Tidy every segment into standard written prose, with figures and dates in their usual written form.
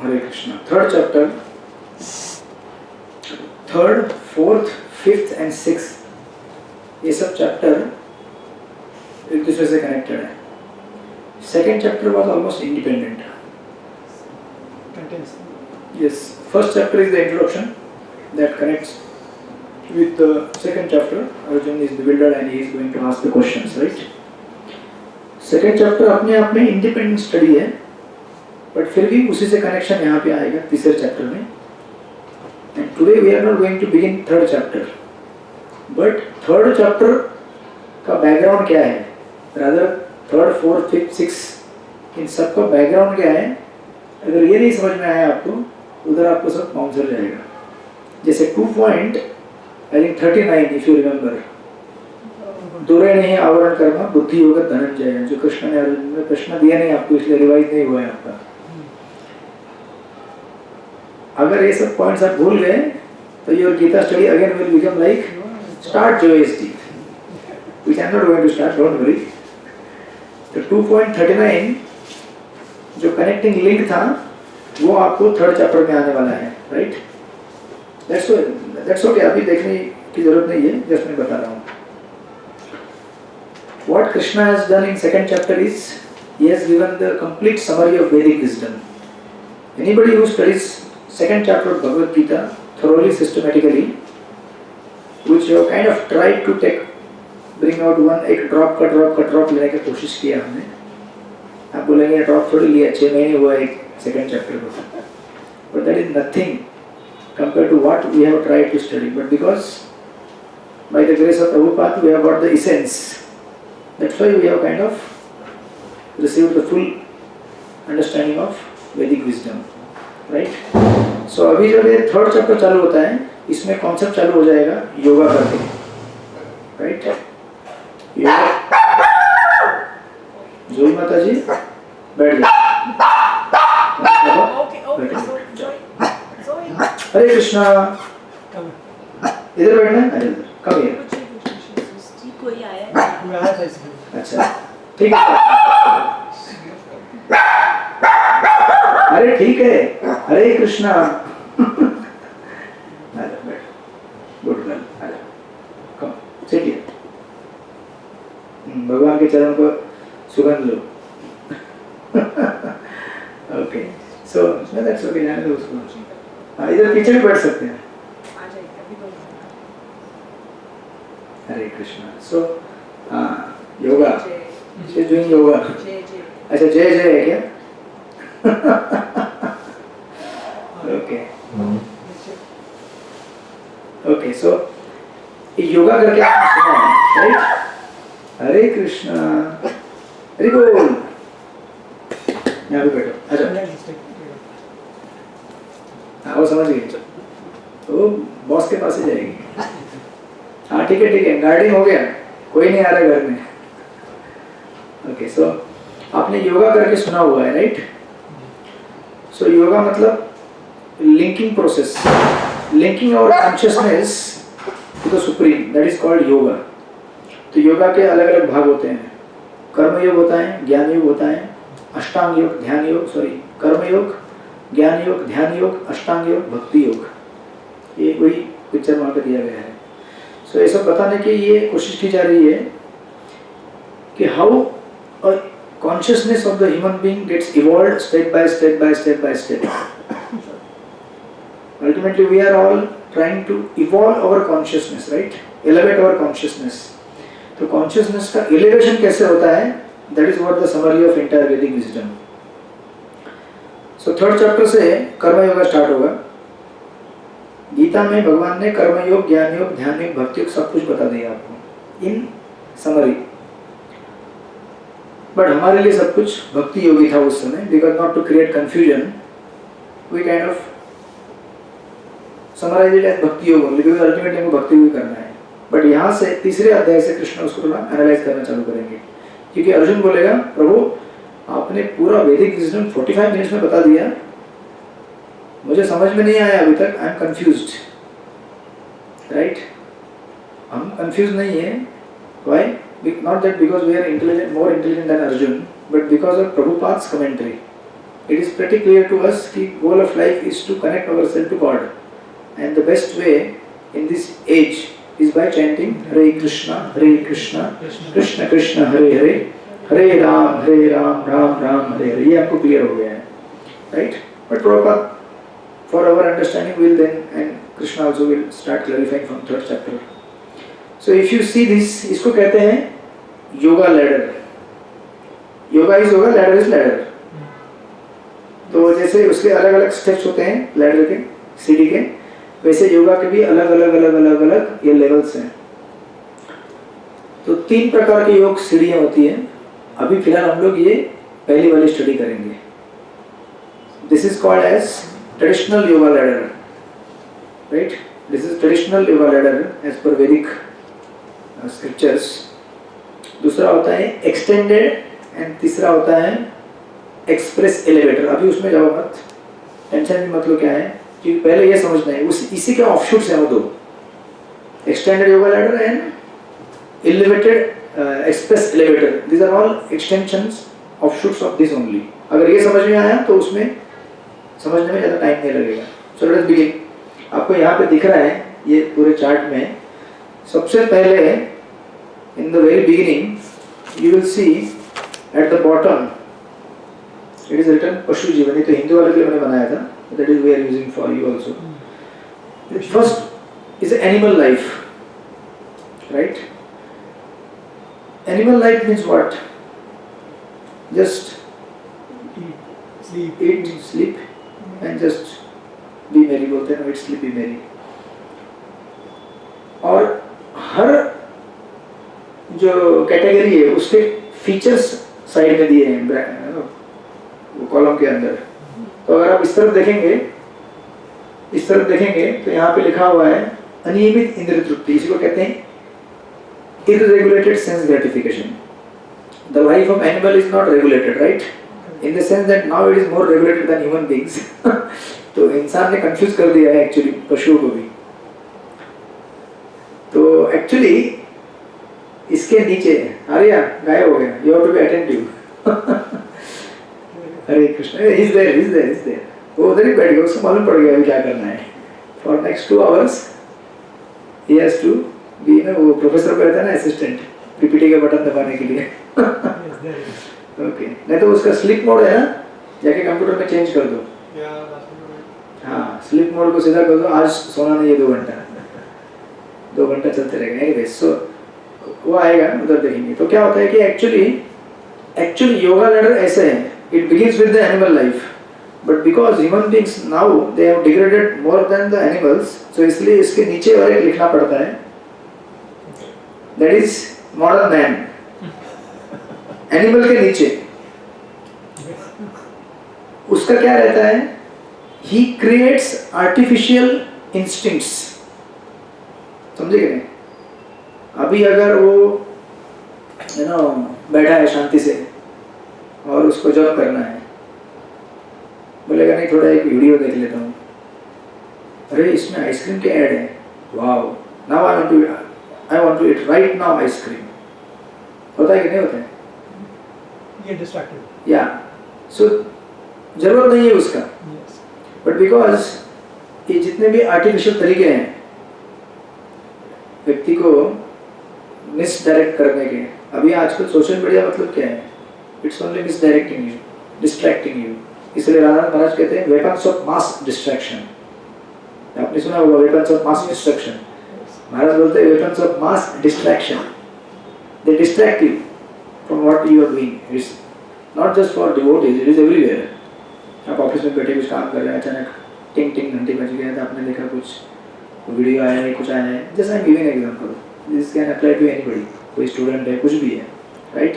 Hare Krishna. Third chapter, third, fourth, fifth and sixth, ये सब chapter एक दूसरे से कनेक्टेड है। Second chapter was almost independent. Yes, first chapter is the introduction that connects with the second chapter. Arjun is bewildered and he is going to ask the questions, right? Second chapter अपने आप में independent study है, but फिर भी उसी से connection यहाँ पे आएगा तीसरे chapter में। And today we are not going to begin third chapter, but third chapter का background क्या है? Rather third, fourth, fifth, sixth, इन सब का background क्या है? अगर ये नहीं समझ में आया आपको, उधर आपको सब बाउंस हो जाएगा। जैसे 2.39 इफ यू रिमेम्बर, दूरे नहीं आवरण कर्म बुद्धि योग धनंजय, जो कृष्ण ने अर्जुन में प्रश्न दिया नहीं आपको, इसलिए रिवाइज नहीं हुआ है आपका। अगर ये सब पॉइंट्स आप भूल गए तो your Gita study again will become like start जोएसटी, which I am not going to start, don't worry. तो 2.39 जो कनेक्टिंग लिंक था वो आपको थर्ड चैप्टर में आने वाला है, राइट? दैट्स ओके, अभी देखने की जरूरत नहीं है, जस्ट मैं बता रहा हूँ। What Krishna has done in second chapter is he has given the complete summary of Vedic wisdom. Anybody who studies second chapter of Bhagavad Gita thoroughly, systematically, which you have kind of tried to bring out one एक drop लेने की कोशिश किया हमने। आप बोलेंगे drop थोड़ी लिया, 6 महीने हुआ एक सेकेंड चैप्टर को, but that is nothing compared to what we have tried to study. But because by the grace of Prabhupada we have got the essence, that's why we have kind of received the full understanding of Vedic wisdom, right? So अभी जब ये third chapter चालू होता है, इसमें concept चालू हो जाएगा योगा करके, राइट? योगा, जोई माता जी बैठ जाओ। हरे कृष्णा, इधर बैठना है, इधर कम हियर। कोई आया है? अच्छा ठीक है, अरे ठीक है, Hare Krishna. Good girl, come sit here. भगवान के चरण को सुगंध लो। ओके, सो दैट्स ओके, जाने दो उसको। इधर पीछे भी बैठ सकते हैं। हरे Krishna. So yoga, she is doing yoga. अच्छा जय जय है क्या? ओके ओके, सो योगा करके आपने सुना है, राइट? हरे कृष्णा, हरि बोल। यहाँ पे बैठो, अच्छा हाँ वो समझ गई, तो बॉस के पास ही जाएगी। हाँ ठीक है, गार्डिंग हो गया, कोई नहीं आ रहा घर में। ओके, सो आपने योगा करके सुना हुआ है, राइट? सो योगा मतलब linking process, linking our consciousness to the supreme, that is called yoga. तो योगा के अलग अलग भाग होते हैं। कर्म योग होता है, ज्ञान योग होता है, अष्टांग योग, ध्यान योग, कर्म योग, ज्ञान योग, ध्यान योग, अष्टांग योग, भक्ति योग, ये वही पिक्चर वहाँ पे दिया गया है। सो ये सब बताने की ये कोशिश की जा रही है कि how a consciousness of the human being gets evolved step by step. Ultimately we are all trying to evolve our consciousness, right? Elevate our consciousness. तो कॉन्शियसनेस का एलिवेशन कैसे होता है, that is what the summary of entire Vedic wisdom. So third chapter से कर्म योग start होगा। गीता में भगवान ने कर्म योग, ज्ञान योग, ध्यान योग, भक्ति योग सब कुछ बता दिया आपको इन समरी। बट हमारे लिए सब कुछ भक्ति योगी था उस समय, because not to create confusion we kind of summarise it as bhakti yoga only, because ultimately हमको भक्ति योग करना है। बट यहाँ से तीसरे अध्याय से कृष्ण उसको थोड़ा एनालाइज करना चालू करेंगे, क्योंकि अर्जुन बोलेगा प्रभु आपने पूरा वैदिक विजडम 45 मिनट्स में बता दिया, मुझे समझ में नहीं आया अभी तक, आई एम कंफ्यूज्ड, राइट? हम कंफ्यूज नहीं है, why? Not that because we are intelligent, more intelligent than Arjun, but because of Prabhupada's commentary. it is pretty clear to us that goal of life is to connect ourselves to God, and the best way in this age is by chanting Hare Krishna, Krishna Krishna, Hare Hare, Hare Ram, Ram Ram, Hare Hare. ये आपको clear हो गया है, right? But Prabhupada, for our understanding, will then, and Krishna also will start clarifying from third chapter. So if you see this, इसको कहते हैं yoga ladder. Yoga is yoga, ladder is ladder. तो जैसे उसके अलग अलग स्टेप्स होते हैं लैडर के, सीढ़ी के, वैसे योगा के भी अलग अलग ये लेवल्स हैं. तो 3 प्रकार के योग सीढ़ियाँ होती हैं. अभी फिलहाल हम लोग ये पहली वाली स्टडी करेंगे. This is called as traditional yoga ladder, right? This is traditional yoga ladder as per Vedic scriptures. दूसरा होता है एक्सटेंडेड, एंड तीसरा होता है एक्सप्रेस एलिवेटर. अभी उसमें जाओ मत, टेंशन भी मत लो क्या है, कि पहले ये समझना है इसी के ऑफशूट्स हैं वो दो, extended yoga ladder and elevated express elevator. These are all extensions offshoots of this only. अगर ये समझ में आया तो उसमें समझने में ज़्यादा टाइम नहीं लगेगा. So let's begin. आपको यहाँ पे दिख रहा है ये पूरे चार्ट में. सबसे पहले in the very beginning you will see at the bottom it is written pashu jivan. ये तो हिंदू वाले के लिए मैंने बनाया था, that is we are using for you also. First is animal life, right? Animal life means what? Just eat, sleep, and just be merry. बोलते हैं ना, eat, sleep, be merry. और हर जो कैटेगरी है उसके फीचर्स साइड में दिए हैं वो कॉलम के अंदर. तो अगर आप इस तरफ देखेंगे तो यहाँ पे लिखा हुआ है अनियमित इंद्रिय तृप्ति. इसी को कहते हैं irregulated sense gratification. The life of animal is not regulated, right? In the sense that now it is more regulated than human beings. तो इंसान ने कंफ्यूज कर दिया है एक्चुअली पशुओं को भी. तो एक्चुअली इसके नीचे आर्या गायब हो गया. You have to be attentive. Hare Krishna. He's there. वो उधर ही बैठ गया, उसको मालूम पड़ गया अभी क्या करना है. For next 2 hours he has to be, ना वो प्रोफेसर को रहता है ना असिस्टेंट, पीपीटी के बटन दबाने के लिए. ओके. नहीं तो उसका स्लीप मोड है ना, जाके कंप्यूटर में चेंज कर दो. हाँ, स्लीप मोड को सीधा कर दो. आज सोना नहीं है 2 घंटा चलते रहेगा. एनीवे, सो वो आएगा, उधर देखेंगे. तो क्या होता है कि एक्चुअली योगा लैडर ऐसे है. It begins with the animal life, but because human beings now they have degraded more than the animals, so इसलिए इसके नीचे वाले लिखना पड़ता है. That is modern man. Animal के नीचे उसका क्या रहता है? He creates artificial instincts. समझे कि नहीं? अभी अगर वो बैठा है शांति से और उसको जॉब करना है, बोलेगा नहीं थोड़ा एक वीडियो देख लेता हूँ. अरे इसमें आइसक्रीम के ऐड है, wow, now I want to eat right now ice cream. होता है कि नहीं होता है? ये डिस्ट्रैक्टेड. या सो जरूरत नहीं है उसका. बट बिकॉज ये जितने भी आर्टिफिशियल तरीके हैं व्यक्ति को मिसडायरेक्ट करने के, अभी आजकल सोशल मीडिया मतलब क्या है? It's only misdirecting you, distracting you. इसलिए राधानाथ महाराज कहते हैं weapons of mass distraction. आपने सुना होगा weapons of mass distraction. महाराज बोलते हैं weapons of mass distraction. They distract you from what you are doing. It's not just for devotees, it is everywhere. आप office में बैठे कुछ काम कर रहे हैं, अचानक टिंग टिंग घंटी बज गया, तो आपने देखा कुछ वीडियो आया है, कुछ आया है. जैसा I'm giving an example. This can apply to anybody. कोई स्टूडेंट है, कुछ भी है, राइट?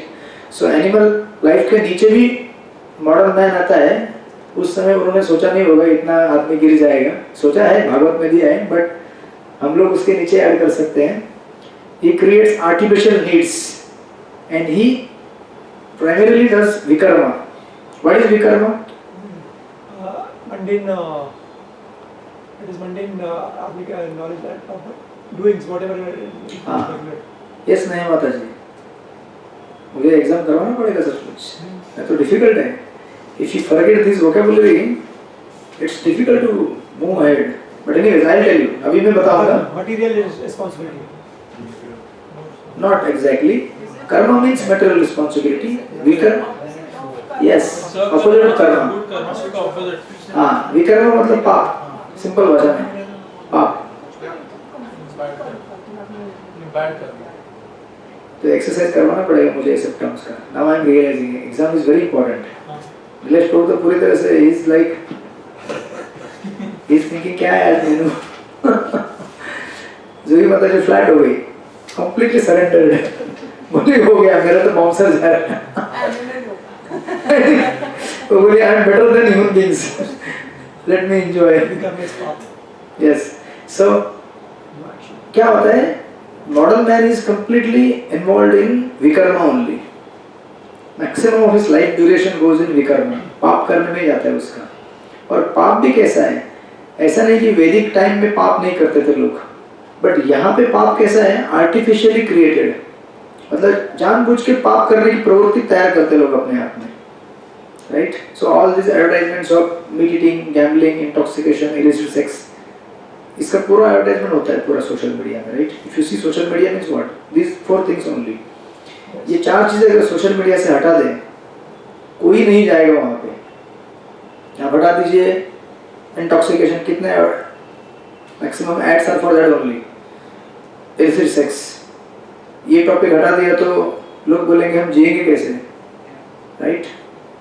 सो एनिमल लाइफ के नीचे भी मॉडर्न मैन आता है. उस समय उन्होंने सोचा नहीं होगा इतना आदमी गिर जाएगा, सोचा है, भागवत में दिया है, बट हम लोग उसके नीचे ऐड कर सकते हैं. He creates artificial needs and he primarily does vikarma. What is vikarma? Mundane, it is mundane knowledge that of doings whatever. Yes नहीं माता जी, मुझे एग्जाम करवाना पड़ेगा सब कुछ, नहीं तो डिफिकल्ट है. If you forget this vocabulary, it's difficult to move ahead. But anyways, I'll tell you. अभी मैं बताऊंगा. Material responsibility. Not exactly. Karma means material responsibility. Vikarma. Yes. Opposite of karma. Good karma का opposite. हाँ, विकर्म मतलब पाप. Simple भाषा में पाप. Bad karma. तो एक्सरसाइज करवाना पड़ेगा मुझे ये सब टर्म्स का. Now I am realizing exam is very important. Nilesh प्रभु तो पूरी तरह से he is like he is thinking क्या है आज मेनू. जूही माता जी फ्लैट हो गई. Completely surrendered. बोली हो गया मेरा तो बाउंसर जा रहा है. वो बोली I am better than human beings. Let me enjoy. Become his path. Yes. So No action. क्या होता है? Modern man is completely involved in vikarma only. Maximum of his life duration goes in vikarma. पाप करने में जाता है उसका. और पाप भी कैसा है? ऐसा नहीं कि वैदिक टाइम में पाप नहीं करते थे लोग. बट यहाँ पे पाप कैसा है? Artificially created. मतलब जानबूझ के पाप करने की प्रवृत्ति तैयार करते लोग अपने आप में. Right? So all these advertisements of meat eating, gambling, intoxication, illicit sex, इसका पूरा एडवर्टाइजमेंट होता है पूरा सोशल मीडिया में. Right? If you see social media means what? This 4 things only. ये 4 चीजें अगर सोशल मीडिया से हटा दें, कोई नहीं जाएगा वहाँ पे. आप हटा दीजिए इंटॉक्सिकेशन, कितने maximum ads are for that only. Illicit sex, ये टॉपिक हटा दिया तो लोग बोलेंगे हम जिएंगे कैसे. Right?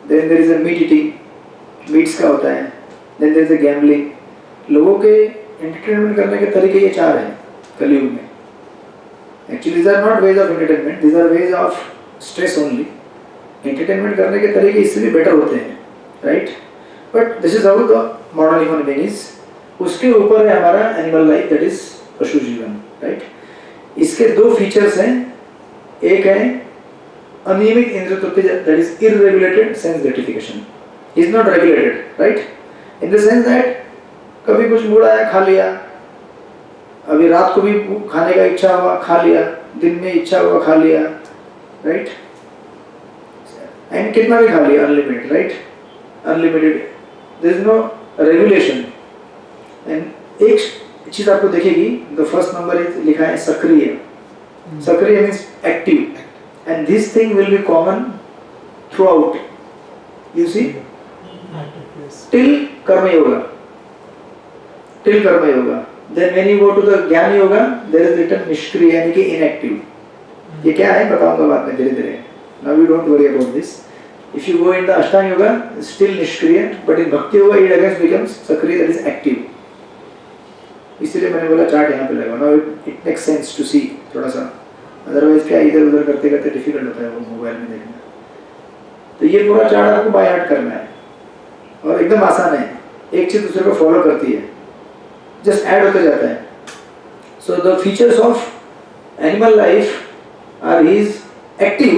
Then there is a meat eating, meats का होता है. Then there is a gambling. लोगों के एंटरटेनमेंट करने के तरीके ये 4 हैं कलयुग में. Actually these are not ways of entertainment, these are ways of stress only. Entertainment करने के तरीके इससे भी बेटर होते हैं. Right? But this is how the modern human being is. उसके ऊपर है हमारा एनिमल लाइफ, दैट इज पशु जीवन. राइट? इसके 2 फीचर्स हैं. एक है अनियमित इंद्रिय तृप्ति, that is irregulated sense gratification. Is not regulated. Right? In the sense that कभी कुछ मूड आया खा लिया, अभी रात को भी खाने का इच्छा हुआ खा लिया, दिन में इच्छा हुआ खा लिया. राइट? एंड कितना भी खा लिया, unlimited. Right? Unlimited. There is no regulation. And एक चीज आपको दिखेगी, द फर्स्ट नंबर इज लिखा है सक्रिय. Sakriya means active. And this thing will be common throughout. You see, till karma yoga. Till karma yoga. Then when you go to the ज्ञान yoga, there is written निष्क्रिय यानी कि inactive. ये क्या है बताऊंगा बाद में धीरे धीरे. Now you don't worry about this. If you go in the Ashtanga yoga, still निष्क्रिय, but in Bhakti yoga it again becomes सक्रिय, that is active. इसलिए मैंने बोला चार्ट यहाँ पे लगा. Now it makes sense to see थोड़ा सा. Otherwise क्या इधर उधर करते करते difficult होता है वो मोबाइल में देखना. तो ये पूरा चार्ट आपको बाय हार्ट करना है और एकदम आसान है. एक चीज दूसरे को फॉलो करती है, just add होते जाता है. So the features of animal life are he is active,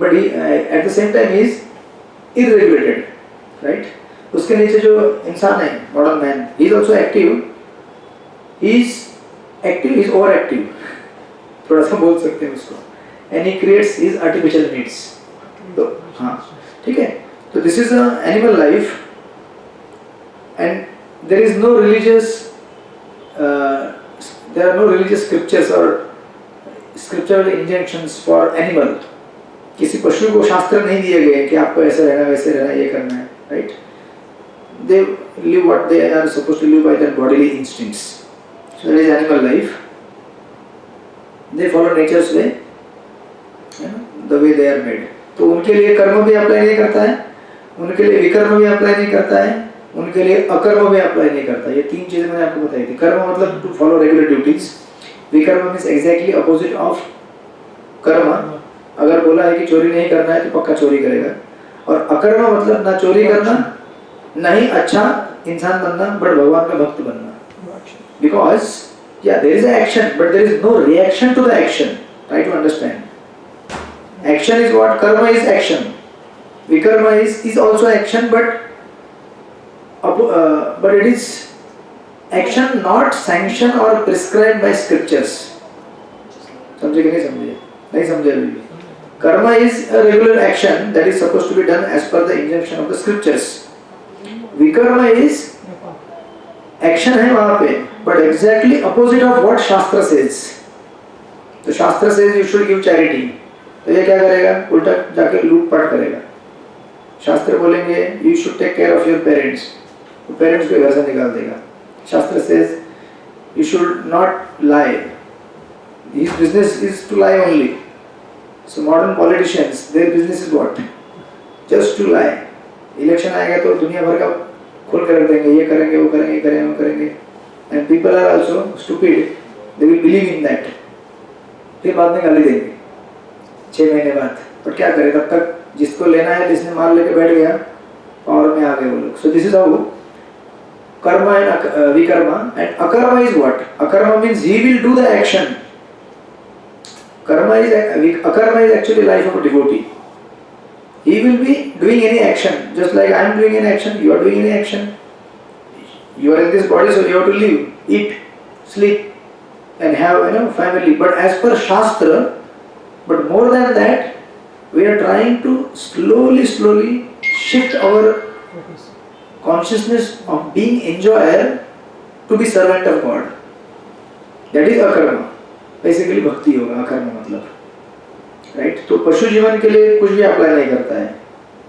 but he at the same time he is irregulated. Right? उसके नीचे जो इंसान है, modern man, he is also active. He is overactive. थोड़ा सा बोल सकते हैं उसको. And he creates his artificial needs. तो हाँ, ठीक है. तो this is a animal life. And there is no religious there are no religious scriptures or scriptural injunctions for animal. किसी पशु को शास्त्र नहीं दिए गए कि आपको ऐसे रहना वैसे रहना ये करना है. Right? They live what they are supposed to live by their bodily instincts. So that is animal life. They follow nature's way, the way they are made. तो उनके लिए कर्म भी अप्लाई नहीं करता है, उनके लिए विकर्म भी अप्लाई नहीं करता है, उनके लिए अकर्म भी अप्लाई नहीं करता. ये 3 चीजें मैंने आपको बताई थी. कर्म मतलब टू फॉलो रेगुलर ड्यूटीज. विकर्म मींस एग्जैक्टली अपोजिट ऑफ कर्म. अगर बोला है कि चोरी नहीं करना है तो पक्का चोरी करेगा. और अकर्म मतलब ना चोरी करना, ना ही अच्छा इंसान बनना, बट भगवान का भक्त बनना. Because there is a action but there is no reaction to the action. Try to understand. Action is what? कर्म इज एक्शन. विकर्म is also action but it is action not sanctioned or prescribed by scriptures. समझे कि नहीं समझे? नहीं समझे अभी भी. Karma is a regular action that is supposed to be done as per the injunction of the scriptures. Vikarma is action है वहाँ पे, but exactly opposite of what Shastra says. तो शास्त्र says you should give charity. तो ये क्या करेगा? उल्टा जाके लूटपाट करेगा. शास्त्र बोलेंगे you should take care of your parents. तो पेरेंट्स को घर से निकाल देगा. शास्त्र says you should not lie. His business is to lie only. So modern politicians, their business is what? Just to lie. Election आएगा तो दुनिया भर का खोल कर रख देंगे, ये करेंगे, वो करेंगे, करेंगे, वो करेंगे. And people are also stupid. They will believe in that. फिर बाद में गाली देंगे 6 महीने बाद. पर क्या करें, तब तक जिसको लेना है, जिसने मार लेके बैठ गया, पावर में आ गए वो लोग. So this is how karma and vikarma. And akarma is what? Akarma means he will do the action. Akarma is actually life of a devotee. He will be doing any action, just like I am doing any action, you are doing any action. You are in this body, so you have to live, eat, sleep, and have family. But as per Shastra, but more than that, we are trying to slowly shift our consciousness of being enjoyer to be servant of God. That is akarma. Basically भक्ति होगा अकर्म मतलब, right. तो पशु जीवन के लिए कुछ भी अप्लाई नहीं करता है.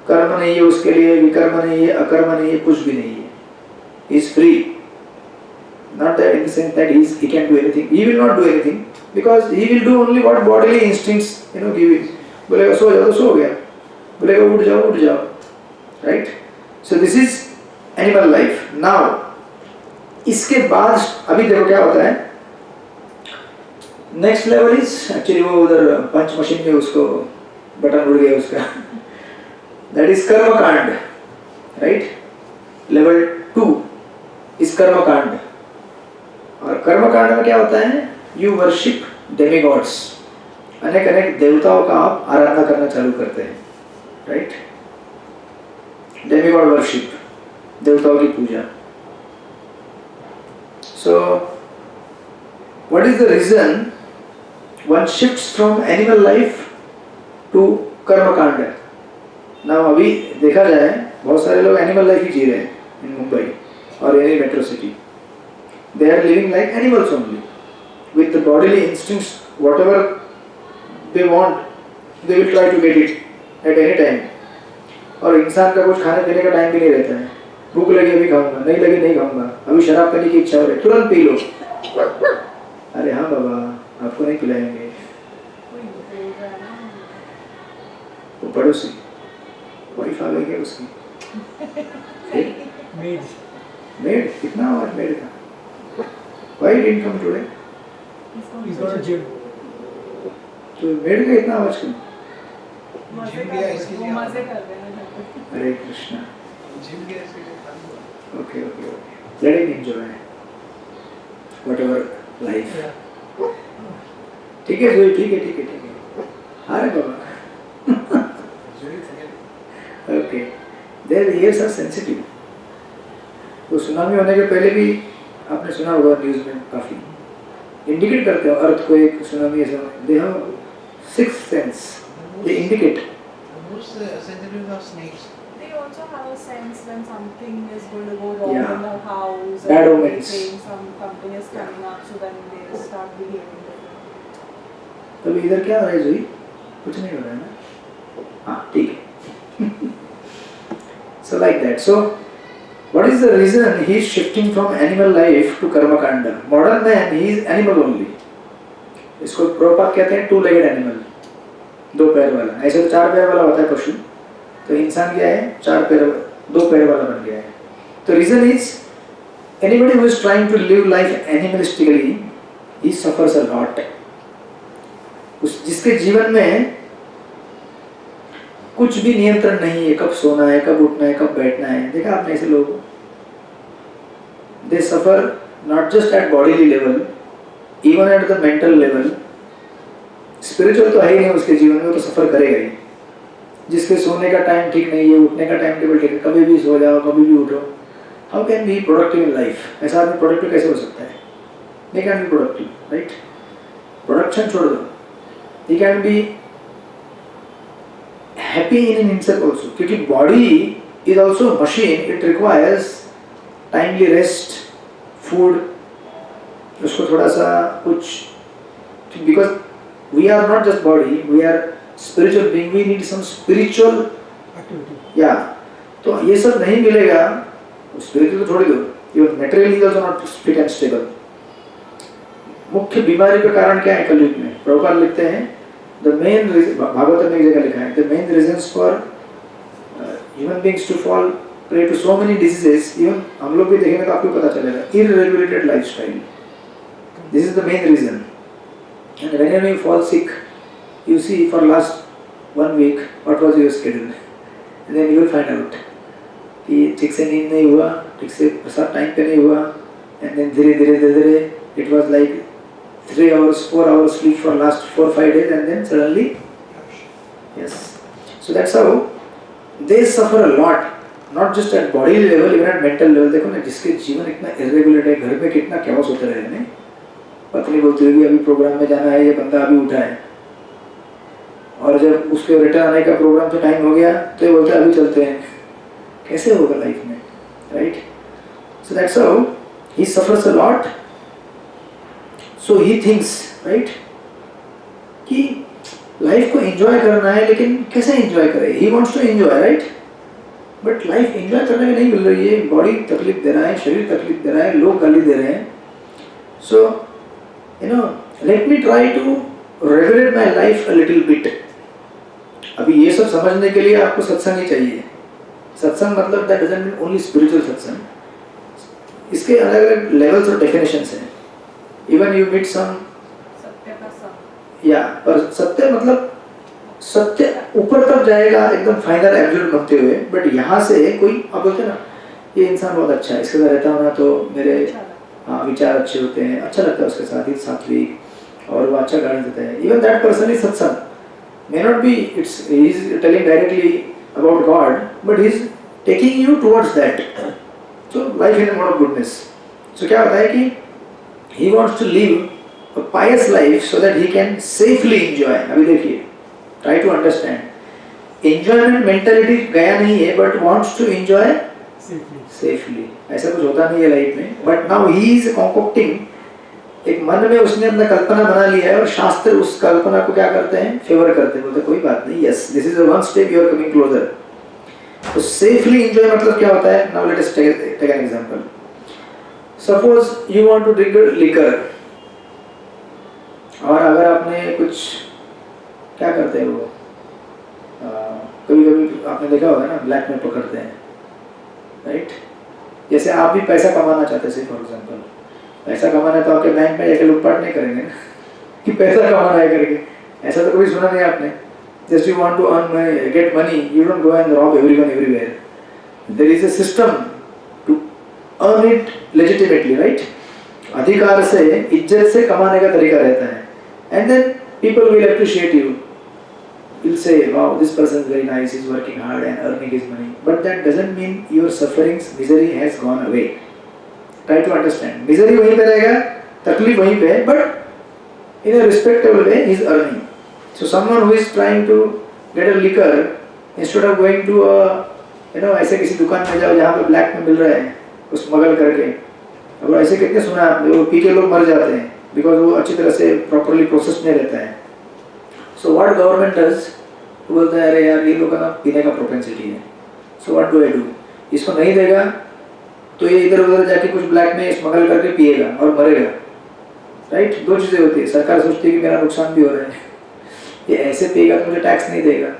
कर्म नहीं है उसके लिए, विकर्म नहीं है, अकर्म नहीं है, कुछ भी नहीं है. He is free. Not that in the sense that he can do anything. He will not do anything because he will do only what bodily instincts give it. बोलेगा सो जाओ तो सो गया, बोलेगा उठ जाओ, right. So this is animal life. Now इसके बाद अभी देखो क्या होता है. नेक्स्ट लेवल इज एक्चुअली वो उधर पंच मशीन में उसको बटन उड़ गया उसका. दैट इज कर्म कांड, राइट. लेवल 2 इज कर्म कांड. और कर्म कांड में क्या होता है? You worship demigods. अनेक देवताओं का आप आराधना करना चालू करते हैं, राइट. डेमिगॉड वर्शिप, देवताओं की पूजा. सो what is the reason one shifts from animal life to कर्म कांड? नाउ अभी देखा जाए बहुत सारे लोग एनिमल लाइफ ही जी रहे हैं इन मुंबई और any metro city. They are living like animals only with the bodily instincts. Whatever they want they will try to get it at any time. और इंसान का कुछ खाने पीने का टाइम भी नहीं रहता है. भूख लगी अभी खाऊंगा, नहीं लगी नहीं खाऊंगा, अभी शराब पीने की इच्छा हो रही है तुरंत पी लो. अरे हाँ बाबा आपको नहीं पिलाएंगे. वो पड़ोसी वाइफ आ गई उसकी. मेड कितना आवाज मेड का. Why didn't come today? He's got a gym. तो मेड का इतना आवाज क्यों? मजे कर रहे हैं. हरे कृष्णा. Okay let him enjoy whatever life. ठीक है जोई, ठीक है. अरे बाबा. Okay. Their ears are sensitive. तो सुनामी होने के पहले भी आपने सुना होगा न्यूज़ में काफ़ी इंडिकेट करते हो अर्थक्वेक, सुनामी, ऐसा. They have sixth sense. They indicate. Most sensitive are snakes. They also have a sense when something is going to go wrong Yeah. in the house. Bad or omens. anything, something is coming up, so then they start behaving differently. तभी इधर क्या हो रहा है जोई? कुछ नहीं हो रहा है ना. हाँ ठीक है. So like that. So what is the reason he is shifting from animal life to karma kanda? Modern man he is animal only. इसको प्रभुपाद कहते हैं टू लेगेड एनिमल. 2 पैर वाला. ऐसे तो 4 पैर वाला होता है पशु. तो इंसान क्या है? 2 पैर वाला बन गया है. तो reason is anybody who is trying to live life animalistically he suffers a lot. उस जिसके जीवन में कुछ भी नियंत्रण नहीं है, कब सोना है, कब उठना है, कब बैठना है. देखा आपने ऐसे लोग? they suffer not just at bodily level, even at the mental level. Spiritual तो है ही नहीं उसके जीवन में, वो तो सफर करेगा ही. जिसके सोने का टाइम ठीक नहीं है, उठने का टाइम टेबल ठीक है, कभी भी सो जाओ कभी भी उठो. How can be productive in life? ऐसा आदमी प्रोडक्टिव कैसे हो सकता है? he can be productive, right? Production छोड़ दो. he can be happy in himself also, क्योंकि body is also a machine, it requires timely rest, food, उसको थोड़ा सा कुछ, because we are not just body, we are spiritual being, we need some spiritual Activity. yeah, तो ये सब नहीं मिलेगा, spiritual तो छोड़ दो, even material is also not fit and stable. मुख्य बीमारी का कारण क्या है कलयुग में? प्रभुपाद लिखते हैं the main reason, भागवत में एक जगह लिखा है, the main reasons for human beings to fall prey to so many diseases, even हम लोग भी देखेंगे तो आपको पता चलेगा, irregulated lifestyle. This is the main reason. And whenever you fall sick, you see for last 1 week what was your schedule, and then you will find out कि ठीक से नींद नहीं हुआ, ठीक से प्रसाद टाइम पे नहीं हुआ, and then धीरे it was like 3 hours, 4 hours sleep for last 4-5 days, and then suddenly, yes. So that's how they suffer a lot, not just at body level, even at mental level. देखो ना, जिसके जीवन इतना irregular है, घर में कितना chaos होता रहे ना, पत्नी बोलती होगी अभी प्रोग्राम में जाना है, ये बंदा अभी उठा है, और जब उसके रिटर्न आने का प्रोग्राम से टाइम हो गया तो ये बोलते हैं अभी चलते हैं. कैसे होगा लाइफ में, right? So that's how he suffers a lot. So he thinks, right, कि लाइफ को एंजॉय करना है, लेकिन कैसे एंजॉय करे? He wants to enjoy, right? But life enjoy करने में नहीं मिल रही है, बॉडी तकलीफ दे रहा है, शरीर तकलीफ दे रहा है, लोग गाली दे रहे हैं. So you know, let me try to regulate my life a little bit. अभी ये सब समझने के लिए आपको सत्संग ही चाहिए. सत्संग मतलब that doesn't mean only spiritual सत्संग. इसके अलग अलग लेवल्स और डेफिनेशंस हैं. Even you meet some, सत्य का सब, या पर सत्य मतलब सत्य ऊपर तक जाएगा एकदम फाइनल एब्सोल्यूट बनते हुए, बट यहाँ से कोई आप बोलते हैं ना ये इंसान बहुत अच्छा है, इसके साथ रहता हूँ ना तो मेरे अच्छा लगा। हाँ विचार अच्छे होते हैं, अच्छा लगता है उसके साथ ही, सात्विक, और वो अच्छा गाइड देता है. इवन दैट पर्सन इज सत्संग, may not be it's he is telling directly about God, but he is taking you towards that. So life in mode of goodness. So क्या होता है कि he wants to live a pious life so that he can safely enjoy. अभी देखिए, try to understand. Enjoyment mentality गया नहीं है, but wants to enjoy safely. ऐसा कुछ होता नहीं है लाइफ में. But now he is concocting, एक मन में उसने अपना कल्पना बना लिया है, और शास्त्र उस कल्पना को क्या करते हैं? फेवर करते हैं, बोलते कोई बात नहीं. Yes, this is a one step you are coming closer. तो safely enjoy मतलब क्या होता है? Now let us take an example. Suppose you want to drink liquor, और अगर आपने कुछ क्या करते हैं वो कभी कभी आपने देखा होगा ना, ब्लैक में पकड़ते हैं, राइट? जैसे आप भी पैसा कमाना चाहते हैं, फॉर एग्जांपल पैसा कमाना है तो आपके बैंक में जाकर लूटपाट नहीं करेंगे ना कि पैसा कमाना है करके. ऐसा तो कभी सुना नहीं आपने. Just you want to earn get money, you don't go and rob everyone everywhere. There is a system earn it legitimately, right? अधिकार से, इज्जत से कमाने का तरीका रहता है. And then people will appreciate you. Will say, wow, this person is very nice, he's working hard and earning his money. But that doesn't mean your sufferings, misery has gone away. Try to understand. Misery वहीं पे रहेगा, तकलीफ वहीं पे है, but in a respectable way, he's earning. So someone who is trying to get a liquor, instead of going to a, ऐसे किसी दुकान में जाओ जहाँ पे ब्लैक में मिल रहा है, उस स्मगल करके, अब ऐसे कितने सुना है आपने, वो पी के लोग मर जाते हैं बिकॉज वो अच्छी तरह से प्रॉपरली प्रोसेस नहीं रहता है. सो व्हाट गवर्नमेंट डज, बोलता है अरे यार ये लोग का ना पीने का प्रोपेंसिटी है, so what do I do, इसको नहीं देगा तो ये इधर उधर जाके कुछ ब्लैक में स्मगल करके पिएगा और मरेगा, राइट? दो चीज़ें होती है. सरकार सोचती है कि मेरा नुकसान भी हो रहा है, ये ऐसे पिएगा तो मुझे टैक्स नहीं देगा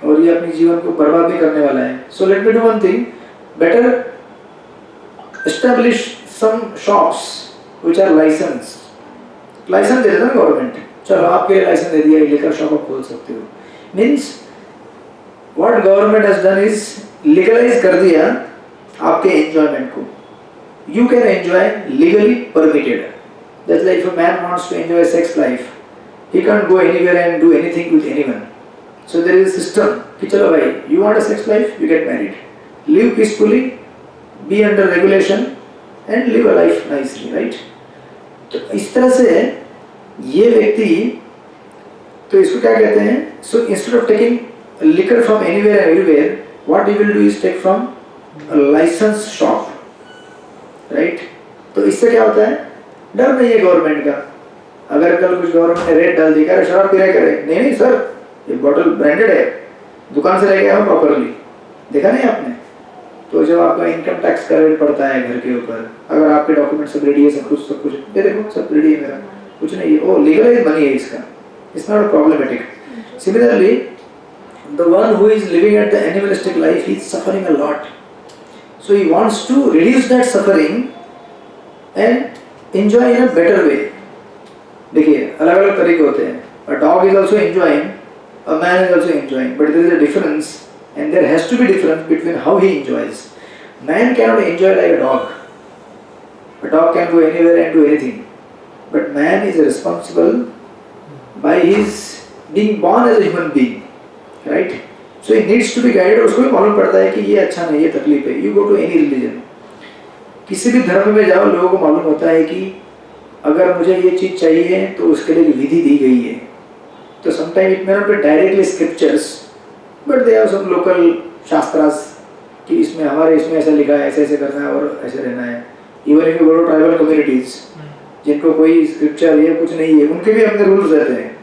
और ये अपने जीवन को बर्बाद भी करने वाला है. So let me do one thing, better establish some shops which are licensed. Licence दे देता ना गवर्नमेंट, चलो आपके लिए लाइसेंस दे दिया, लिकर शॉप आप खोल सकते हो. Means what government has done is legalise कर दिया आपके एंजॉयमेंट को. You can enjoy legally permitted. That's like if a man wants to enjoy sex life, he can go anywhere and do anything with anyone. So there is a system कि चलो भाई, you want a sex life, you get married, live peacefully, be under regulation and live a life nicely, right? तो इस तरह से ये व्यक्ति, तो इसको क्या कहते हैं? So instead of taking liquor from anywhere and everywhere, what you will do is take from a licensed shop, right? तो इससे क्या होता है, डर नहीं है गवर्नमेंट का। अगर कल कुछ गवर्नमेंट ने रेट डाल दी, अरे शराब पी रहे करे, नहीं नहीं सर ये बॉटल ब्रांडेड है, दुकान से लेके आओ प्रॉपरली, देखा नहीं आपने? तो जब आपका इनकम टैक्स का रेट पड़ता है घर के ऊपर, अगर आपके डॉक्यूमेंट सब रेडी है, सब कुछ ये देखो सब रेडी है मेरा, कुछ नहीं है, ओ लीगलाइज मनी है इसका, it's not problematic. Similarly the one who is living at the animalistic life, he is suffering a lot, so he wants to reduce that suffering and enjoy in a better way. देखिए अलग अलग तरीके होते हैं, a dog is also enjoying, a man is also enjoying, but there is a difference and there has to be difference between how he enjoys. Man cannot enjoy like a dog. A dog can go anywhere and do anything, but man is responsible by his being born as a human being, right? So he needs to be guided. उसको भी मालूम पड़ता है कि ये अच्छा नहीं, ये तकलीफ है। You go to any religion, किसी भी धर्म में जाओ, लोगों को मालूम होता है कि अगर मुझे ये चीज़ चाहिए तो उसके लिए विधि दी गई है। तो sometime it may not be directly scriptures, but they are some local शास्त्रास कि इसमें हमारे इसमें ऐसा लिखा है, ऐसे ऐसे करना है और ऐसे रहना है। Even if you go to tribal communities जिनको कोई स्क्रिप्चर ये कुछ नहीं है, उनके भी अपने रूल्स रहते हैं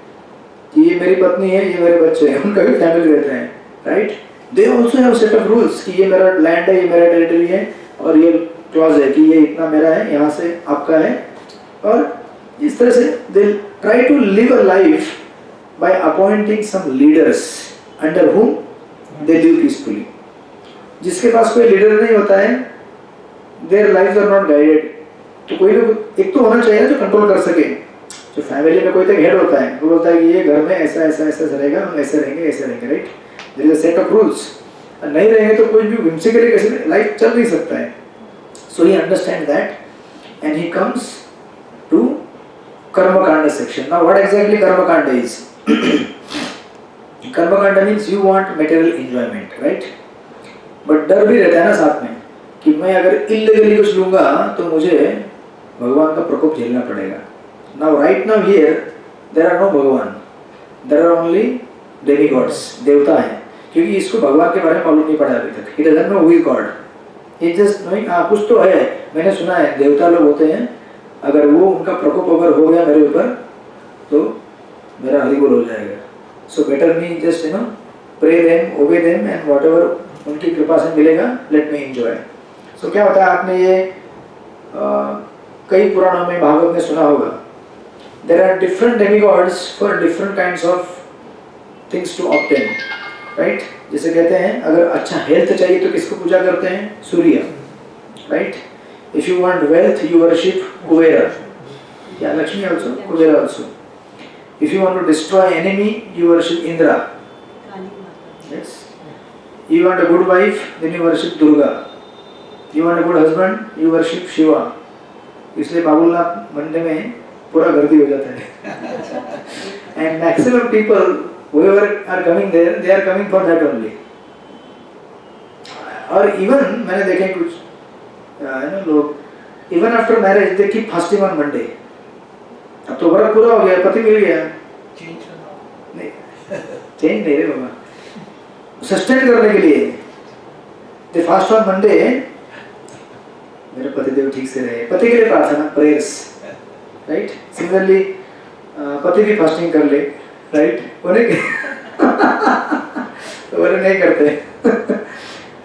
कि ये मेरी पत्नी है, ये मेरे बच्चे हैं, उनका भी फैमिली रहते हैं, right? They also have set of rules कि ये मेरा लैंड है, ये मेरा टेरिटरी है, और ये क्लॉज है कि ये इतना मेरा है, यहाँ से आपका है। और इस तरह से they try to live a life by appointing some leaders under whom they live peacefully. जिसके पास कोई लीडर नहीं होता है, their lives are not guided. तो कोई ना एक तो होना चाहिए जो कंट्रोल कर सके। जो फैमिली में कोई तो हेड होता है, वो बोलता है कि ये घर में ऐसा ऐसा ऐसा रहेगा, हम ऐसे रहेंगे ऐसे रहेंगे, right? There is a set of rules. नहीं रहेंगे तो कोई भी whimsically कैसे लाइफ चल नहीं सकता है। So he understand that and he comes to कर्मकांड सेक्शन। नाउ व्हाट एग्जैक्टली कर्मकांड इज? कर्मकांड means you want material enjoyment, right? But डर भी रहता है ना साथ में कि मैं अगर इल्लीगली कुछ लूंगा तो मुझे भगवान का प्रकोप झेलना पड़ेगा। Now right now here there are no भगवान, there are only demigods, देवता हैं, क्योंकि इसको भगवान के बारे में मालूम नहीं पड़ा अभी तक। He doesn't know who is God. He just knowing कुछ तो है, मैंने सुना है देवता लोग होते हैं, अगर वो उनका प्रकोप अगर हो गया मेरे ऊपर तो मेरा हरि बोल हो जाएगा। So better me just pray them, obey them and whatever उनकी कृपा से मिलेगा let me enjoy. So क्या होता है, आपने ये कई पुराणों में भागवत में सुना होगा, there are different demigods for different kinds of things to obtain, right? जैसे कहते हैं अगर अच्छा हेल्थ चाहिए तो किसको पूजा करते हैं? सूर्य, right? If you want wealth you worship Kuvera, yeah, Lakshmi also, Kuvera also. If you want to destroy enemy you worship Indra, yes. You want a good wife then you worship Durga. You want a good husband you worship Shiva. इसलिए बाबुलनाथ मंदिर में पूरा गर्दी हो जाता है। And maximum people whoever are coming there, they are coming for that only. और even मैंने देखे कुछ लोग even after marriage they keep fasting on Monday. अब तो व्रत पूरा हो गया, पति मिल गया, नहीं चेंज नहीं रे बाबा, सस्टेन करने के लिए they fast on Monday, मेरे पति देव ठीक से रहे, पति के लिए प्रार्थना, प्रेयर्स, राइट? सिमिलरली पति भी फास्टिंग कर ले, राइट? उन्हें तो वो नहीं करते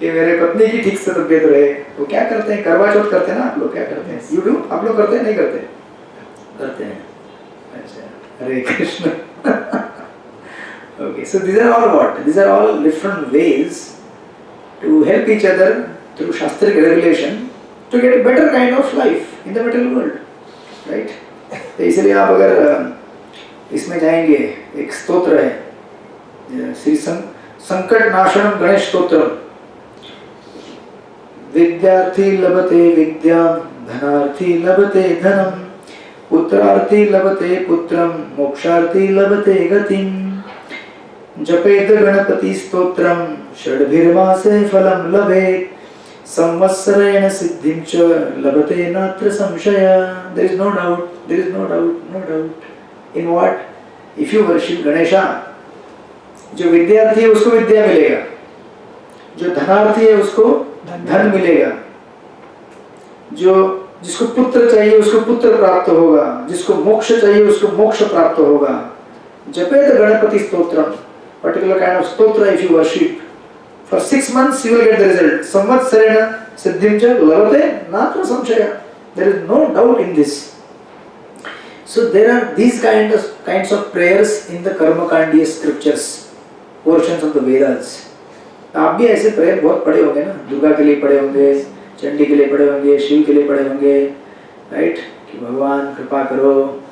कि मेरे पत्नी की ठीक से तबीयत रहे। वो क्या करते हैं? करवा चौथ करते हैं ना आप लोग, क्या करते हैं? यू डू, आप लोग करते हैं? नहीं करते? करते हैं, अच्छा, हरे Krishna. Okay, so these are all what? These are all different ways to help each other through Shastric regulation to get a better kind of life in the material world, right? तो इसलिए आप अगर इसमें जाएंगे, एक स्तोत्र है श्री संकट नाशनम गणेश स्तोत्रम। विद्यार्थी लभते विद्याम, धनार्थी लभते धनम, पुत्रार्थी लभते पुत्रम, मोक्षार्थी लभते गतिम। जपेत गणपति स्तोत्रम, षड्भिर्मासे फलम लभेत, संवत्सरेण सिद्धिं च लभते नात्र संशय। There is no doubt, there is no doubt, no doubt. In what? If you worship Ganesha, जो विद्यार्थी है उसको विद्या मिलेगा, जो धनार्थी है उसको धन मिलेगा, जो जिसको पुत्र चाहिए उसको पुत्र प्राप्त होगा, जिसको मोक्ष चाहिए उसको मोक्ष प्राप्त होगा। जपेत Ganpati stotram, particular kind of stotra if you worship for 6 months you will get the result. Samvatsarena siddhim cha lavate natra samshaya. There is no doubt in this. So there are these kinds of prayers in the कर्मकांडीय scriptures, portions of the Vedas. आप भी ऐसे prayer बहुत पढ़े होंगे ना, दुर्गा के लिए पढ़े होंगे, चंडी के लिए पढ़े होंगे, शिव के लिए पढ़े होंगे, राइट, कि भगवान कृपा करो,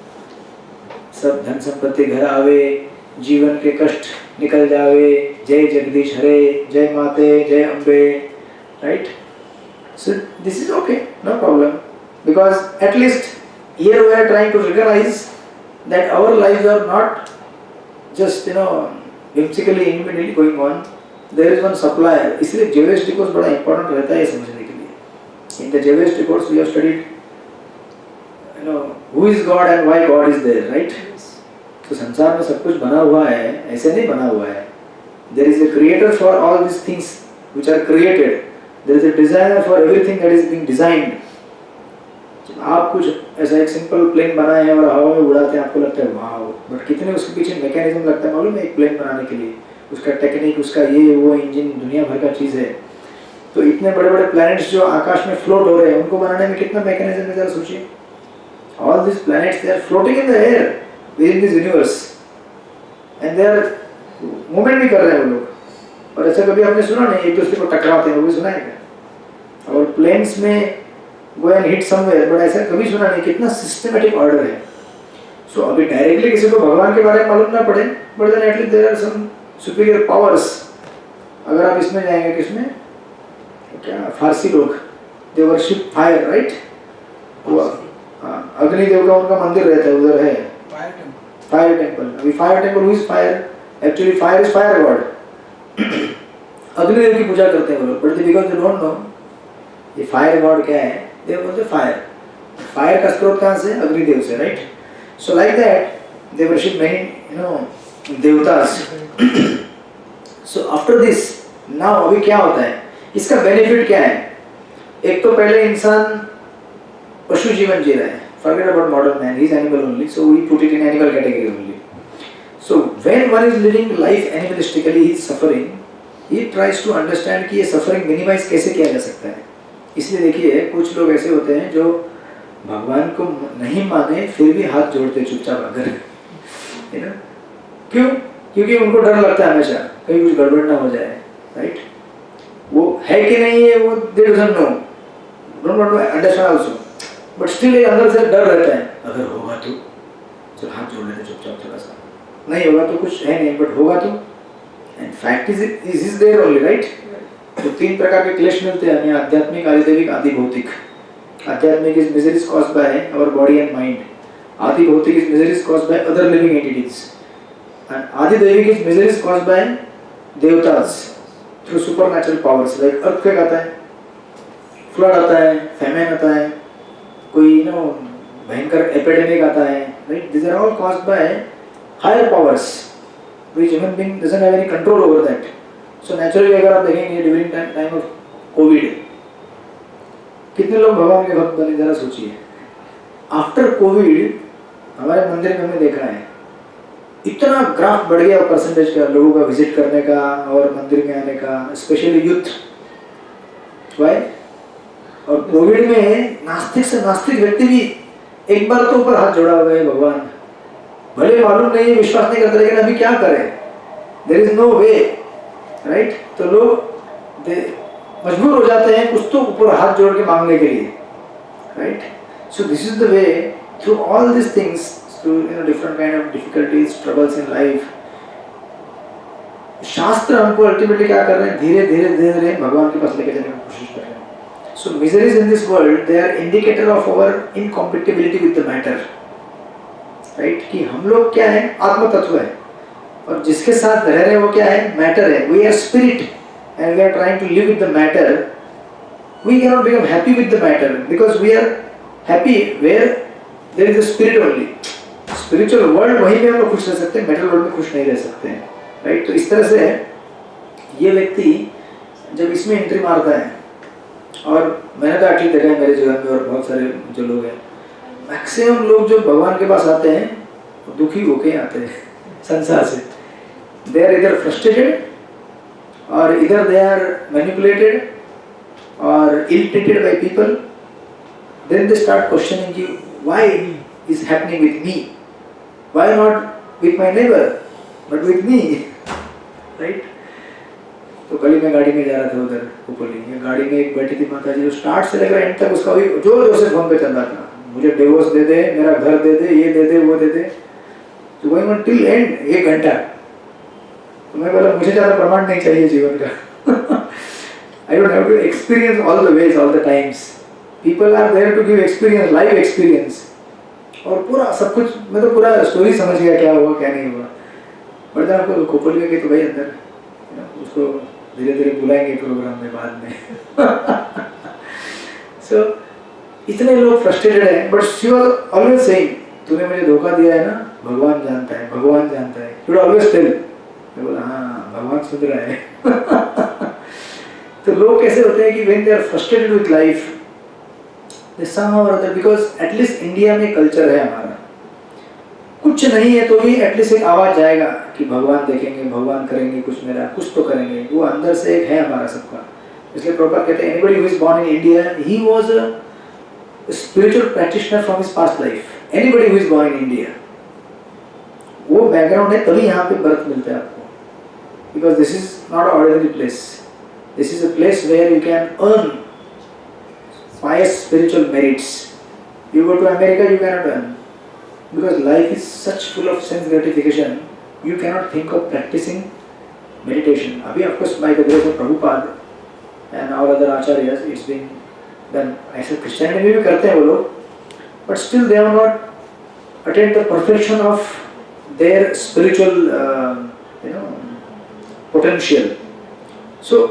सब धन संपत्ति घर आवे, जीवन के कष्ट निकल जावे, जय जगदीश हरे, जय माते, जय Ambe, right. So this is okay, no problem, because at least here we are trying to recognize that our lives are not just whimsically independently going on. There is one supplier. इसलिए Jewish discourse बड़ा important रहता है ये समझने के लिए. In the Jewish discourse we have studied, who is God and why God is there, right? तो संसार में सब कुछ बना हुआ है, ऐसे नहीं बना हुआ है. There is a creator for all these things which are created. There is a designer for everything that is being designed. आप कुछ ऐसा एक सिंपल प्लेन बनाए हैं और हवा में उड़ाते हैं, आपको लगता है वाह, बट कितने उसके पीछे मैकेनिज्म लगता है मालूम है? एक प्लेन बनाने के लिए उसका टेक्निक, उसका ये वो इंजन, दुनिया भर का चीज़ है. तो इतने बड़े बड़े प्लैनेट्स जो आकाश में फ्लोट हो रहे हैं, उनको बनाने में कितना मैकेनिज्म है जरा सोचिए. All these planets, they are floating in the air within this universe and they are movement भी कर रहे हैं वो लोग. और ऐसा कभी आपने सुना नहीं एक दूसरे को टकराते हैं, वो भी सुना है क्या? और प्लेन्स में go and hit somewhere, but ऐसा कभी सुना नहीं. कितना सिस्टमेटिक ऑर्डर है. सो अभी डायरेक्टली किसी को भगवान के बारे में मालूम ना पड़े, but then at least there are some superior powers. अगर आप इसमें जाएंगे, किसमें, क्या फारसी लोग, दे वर्शिप फायर, राइट. वो अग्निदेव का उनका मंदिर रहता है, उधर है फायर टेम्पल. अभी fire temple, who is fire? Actually fire is fire God. Agnidev की पूजा करते हैं वो लोग, but because they don't no ये फायर गॉड क्या है, दे बोलते फायर. फायर का स्रोत कहाँ से? अग्निदेव से, right. So like that they worship many देवतास. So after this now अभी क्या होता है, इसका बेनिफिट क्या है? एक तो पहले इंसान पशु जीवन जी रहा है. Forget about modern man, he is animal only, so we put it in animal category only. So when one is living life animalistically, he is suffering. He tries to understand कि ये suffering minimize कैसे किया जा सकता है. इसलिए देखिए कुछ लोग ऐसे होते हैं जो भगवान को नहीं माने फिर भी हाथ जोड़ते चुपचाप अगर, क्यों? क्योंकि उनको डर लगता है हमेशा कहीं कुछ गड़बड़ ना हो जाए, राइट. वो है कि नहीं है वो they don't know, don't want to understand also, but still अंदर से डर रहता है. अगर होगा तो चल हाथ जोड़ लेते चुपचाप, थोड़ा सा, नहीं होगा तो कुछ है नहीं, बट होगा तो. And fact is there only, right. तो 3 प्रकार के क्लेश मिलते हैं हमें, आध्यात्मिक, आदिदैविक, आदि भौतिक. आध्यात्मिक is miseries caused by our body and mind. आदि भौतिक is miseries caused by other living entities. And आदिदैविक इज मिजरीज कॉज्ड बाय देवतास through supernatural powers. Like earthquake आता है, फ्लड आता है, फैमिन आता है, कोई भयंकर एपिडेमिक आता है, right. This are all caused by higher powers which human being doesn't have any control over that. So naturally अगर आप देखेंगे ड्यूरिंग टाइम ऑफ कोविड कितने लोग भगवान के भक्त बने, जरा सोचिए. आफ्टर कोविड हमारे मंदिर में हमने देखा है इतना ग्राफ बढ़ गया परसेंटेज का लोगों का विजिट करने का और मंदिर में आने का, स्पेशली यूथ. वाई? और कोविड में नास्तिक से नास्तिक व्यक्ति भी एक बार तो ऊपर हाथ जोड़ा हुआ है भगवान. भले मालूम नहीं है, विश्वास नहीं करते, लेकिन अभी क्या करें, there is no way, right. तो लोग मजबूर हो जाते हैं कुछ तो ऊपर हाथ जोड़ के मांगने के लिए, right. So this is the way through all this things, through different kind of difficulties, troubles in life. शास्त्र हमको अल्टीमेटली क्या कर रहे हैं, धीरे धीरे धीरे धीरे भगवान के पास लेके जाने की कोशिश कर रहे हैं. So miseries in this world, they are indicator of our incompatibility with the matter, right? कि हम लोग क्या है, आत्म तत्व है, और जिसके साथ रह रहे हैं वो क्या है, मैटर है. We are spirit and we are trying to live with the matter. We cannot become happy with the matter because we are happy where there is a spirit only. Spiritual world वहीं पे हम लोग खुश रह सकते हैं, metal world में खुश नहीं रह सकते हैं, राइट। तो इस तरह से ये व्यक्ति जब इसमें एंट्री मारता है, और मैंने तो एक्चुअली देखा है मेरे जीवन में और बहुत सारे जो लोग हैं, मैक्सिमम लोग जो भगवान के पास आते हैं वो दुखी होके आते हैं संसार से। दे आर इधर फ्रस्ट्रेटेड और इधर दे आर मैनिपुलेटेड और ill treated by people. Then they start questioning कि why is happening with me, why not with my neighbour but with me, right. तो कल ही मैं गाड़ी में जा रहा था उधर खोपोली, गाड़ी में एक बैठी थी माता जी, जो स्टार्ट से लेकर एंड तक उसका भी जोर जोर से फोन पे चल रहा था, मुझे डिवोर्स दे दे, मेरा घर दे दे, ये दे दे, वो दे दे, तो गोइंग ऑन टिल एंड 1 घंटा। तो मैं बोला मुझे ज़्यादा प्रमाण नहीं चाहिए जीवन का। I don't have to experience all the ways all the times, people are there to give experience, life experience, और पूरा सब कुछ मैं तो पूरा स्टोरी समझ गया क्या हुआ क्या नहीं हुआ। बट जब आपको खोपोली में गए तो भाई अंदर उसको धीरे धीरे बुलाएंगे प्रोग्राम में बाद में। सो इतने लोग फ्रस्ट्रेटेड हैं, but she was always saying तूने मुझे धोखा दिया है ना, भगवान जानता है, भगवान जानता है, यू ऑलवेज टेल। मैं बोला हाँ भगवान सुन रहा है। तो लोग कैसे होते हैं कि when they are frustrated with life, they somehow or other, because at least India में कल्चर है हमारा, कुछ नहीं है तो भी एटलीस्ट एक आवाज जाएगा कि भगवान देखेंगे, भगवान करेंगे कुछ, मेरा कुछ तो करेंगे, वो अंदर से एक है हमारा सबका। इसलिए प्रभुपाद कहते हैं anybody who is born in India he was a spiritual practitioner from his past life. Anybody who is born in India, वो बैकग्राउंड है तभी यहाँ पे बर्थ मिलता है आपको, because this is not a ordinary place, this is a place where you can earn pious spiritual merits. You go to America, you cannot earn, because life is such full of sense gratification. You cannot think of practicing meditation. Abhi, of course, by the grace of Prabhupada and our other acharyas, it's been done. ऐसे Christianity में भी करते हैं वो लोग, but still they have not attained the perfection of their spiritual, potential. So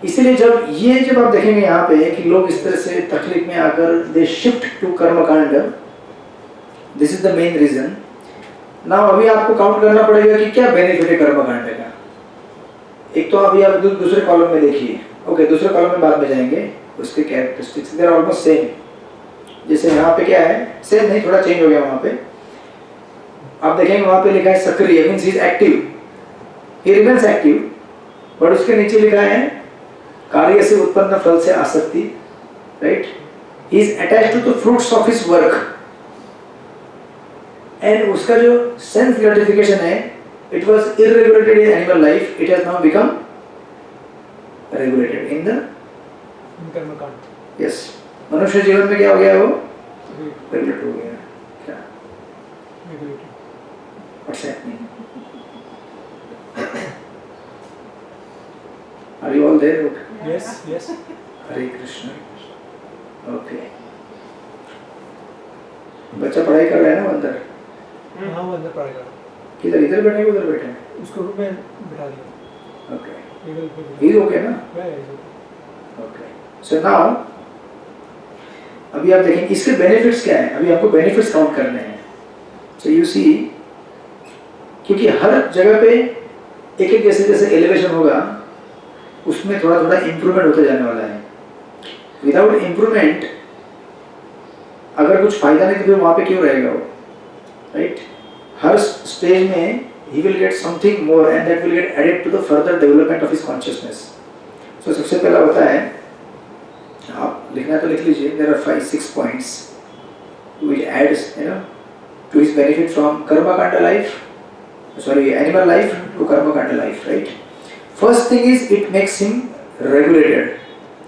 इसीलिए जब आप देखेंगे यहाँ पे कि लोग इस तरह से तकलीफ में आकर they shift to karmakanda, this is the main reason. Now अभी आपको काउंट करना पड़ेगा कि क्या बेनिफिट है कर्मकांड का। एक तो अभी आप दूसरे कॉलम में देखिए, ओके दूसरे कॉलम में बाद में जाएंगे, उसके characteristics they are almost same. जैसे यहाँ पे क्या है, सेम नहीं थोड़ा चेंज हो गया, वहाँ पे आप देखेंगे वहाँ पे लिखा है सक्रिय, means he is active, he remains active, but उसके नीचे लिखा है कार्य से उत्पन्न फल से आसक्ति, right. He is attached to the fruits of his work, and उसका जो सेंस ग्रेटिफिकेशन है, it was irregulated in animal life, it has now become regulated in the कर्मकांड। यस, मनुष्य जीवन में क्या हो गया, वो रेगुलेट हो गया। क्या what's happening? Are you all there? Okay. Yes, yes. Hare Krishna. Okay, बच्चा पढ़ाई कर रहा है ना अंदर? हाँ वो अंदर पढ़ेगा। किधर, इधर बैठे उधर बैठे? उसको रूम में बिठा दिया। ओके, ही ओके ना? ओके, सो नाउ अभी आप देखें इसके बेनिफिट्स क्या हैं। अभी आपको बेनिफिट्स काउंट करने हैं। सो यू सी, क्योंकि हर जगह पे एक एक जैसे जैसे एलिवेशन होगा, उसमें थोड़ा थोड़ा इम्प्रूवमेंट होते जाने वाला है। विदाउट इम्प्रूवमेंट अगर कुछ फायदा नहीं तो फिर वहाँ पे क्यों रहेगा वो, राइट। हर स्टेज में he will get something more and that will get added to the further development of his consciousness. So सबसे पहला होता है, आप लिखना तो लिख लीजिए, there are 5-6 points which adds to his benefit from karma kanda life, animal life to karma kanda life, right. First thing is it makes him regulated,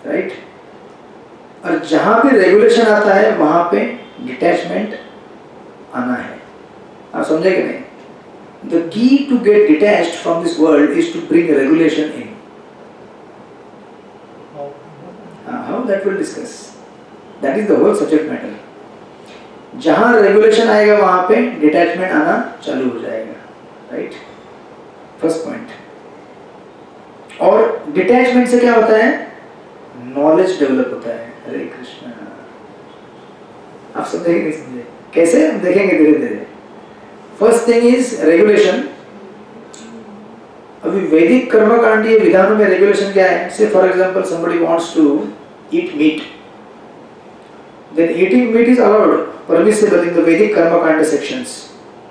right. और जहाँ पे रेगुलेशन आता है वहाँ पे डिटैचमेंट आना है। आप समझे कि नहीं? The key to get detached from this world is to bring regulation in. How that we'll discuss. That is the whole subject matter. जहाँ रेगुलेशन आएगा वहाँ पे डिटैचमेंट आना चालू हो जाएगा, राइट। First point. और डिटैचमेंट से क्या होता है, नॉलेज डेवलप होता है। हरे कृष्णा, आप समझे कि नहीं समझे? कैसे हम देखेंगे धीरे धीरे। First thing is regulation. अभी वैदिक कर्मकांडीय विधानों में रेगुलेशन क्या है? से for example somebody wants to eat meat, then eating meat is allowed, permissible in the Vedic karma kanda sections,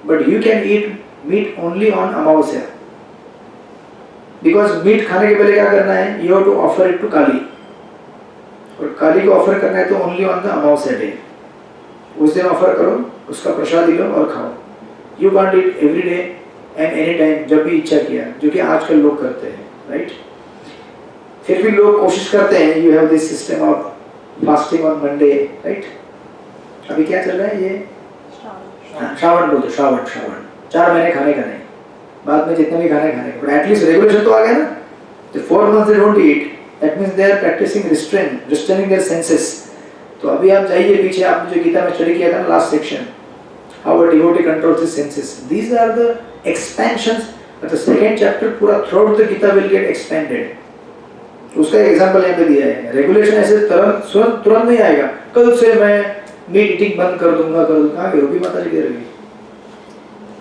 but you can eat meat only on Amavasya, because meat खाने के पहले क्या करना है? You have to offer it to Kali, और काली को offer करना है तो only on the Amavasya day. उस दिन ऑफर करो, उसका प्रसाद लो और खाओ. You can't eat every day and any time, जब भी इच्छा किया, जो कि आजकल लोग करते हैं, right? फिर भी लोग कोशिश करते हैं. You have this system of fasting on Monday, right? अभी क्या चल रहा है ये? श्रावण। श्रावण बोलते, श्रावण 4 महीने खाने का नहीं, बाद में जितने भी खाने का, but at least regulation तो आ गया ना. The 4 months they don't eat, that means they are practicing restraining their senses. तो अभी आप जाइए पीछे, आपने जो गीता में स्टडी किया था ना last section, how a devotee controls his senses. These are the expansions, but the second chapter पूरा throughout the Gita will get expanded. उसका एक एग्जांपल यहाँ पे दिया है. रेगुलेशन ऐसे तुरंत नहीं आएगा. कल से मैं मीट ईटिंग बंद कर दूंगा. कहाँ योगी माता जी कह रही?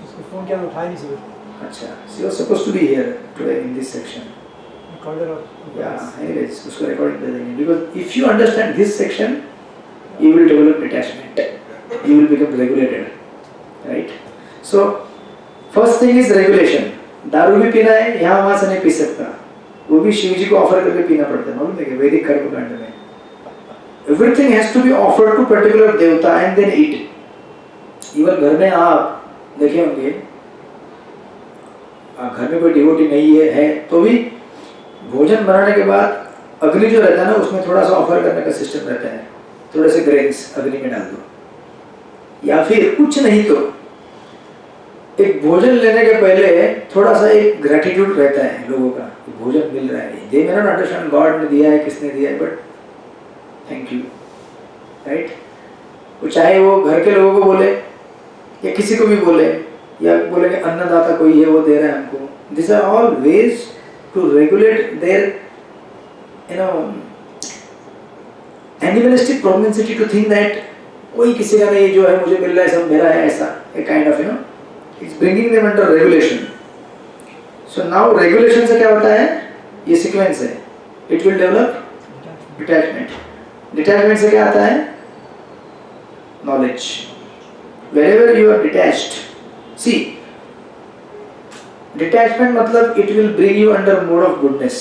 उसको फोन किया तो उठाया नहीं सुबह. अच्छा, she was supposed to be here today in this section. I called her up. Yeah, anyways, उसको recording दे देंगे. Because if you understand this section, you will develop detachment. You will become regulated, right? So, first thing is regulation. दारू भी पीना है, यहाँ वहाँ से नहीं पी सकता. वो भी शिव जी को ऑफर करके पीना पड़ता है. मालूम है क्या? वैदिक कर्मकांड में everything has to be offered to particular देवता and then eat. Even घर में आप देखे होंगे, घर में कोई डिवोटी नहीं है तो भी भोजन बनाने के बाद अग्नि जो रहता है ना, उसमें थोड़ा सा ऑफर करने का सिस्टम रहता है. थोड़े से ग्रेन्स अग्नि में डाल दो, या फिर कुछ नहीं तो एक भोजन लेने के पहले थोड़ा सा एक ग्रेटिट्यूड रहता है लोगों का, भोजन मिल रहा है. दे मे नॉट अंडरस्टैंड गॉड ने दिया है, किसने दिया है, बट थैंक यू, राइट? वो चाहे वो घर के लोगों को बोले या किसी को भी बोले, या बोले कि अन्नदाता कोई है वो दे रहा है हमको. This are all ways to regulate their animalistic propensity to think that कोई किसी का नहीं, जो है मुझे मिल रहा है सब मेरा है, ऐसा एक kind of its bringing them under regulation. So now regulation से क्या होता है? ये सीक्वेंस है. It will develop detachment. Detachment से क्या आता है? Knowledge. Wherever you are detached, see, detachment मतलब it will bring you under mode of goodness.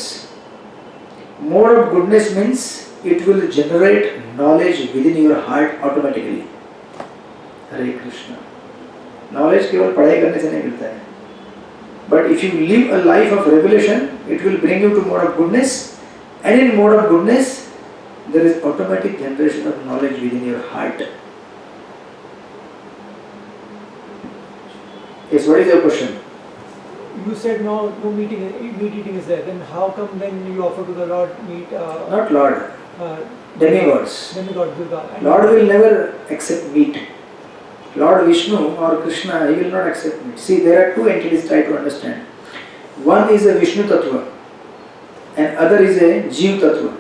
Mode of goodness means it will generate knowledge within your heart automatically. Hare Krishna. Knowledge केवल पढ़ाई करने से नहीं मिलता है. But if you live a life of revelation, it will bring you to mode of goodness, and in mode of goodness, there is automatic generation of knowledge within your heart. Yes, what is your question? You said no meat eating is there. Then how come then you offer to the Lord meat? Not Lord, demigods. Demigod Durga. Lord will never accept meat. Lord Vishnu or Krishna, he will not accept meat. See, there are two entities, try to understand. One is a Vishnu Tattva and other is a Jeev Tattva.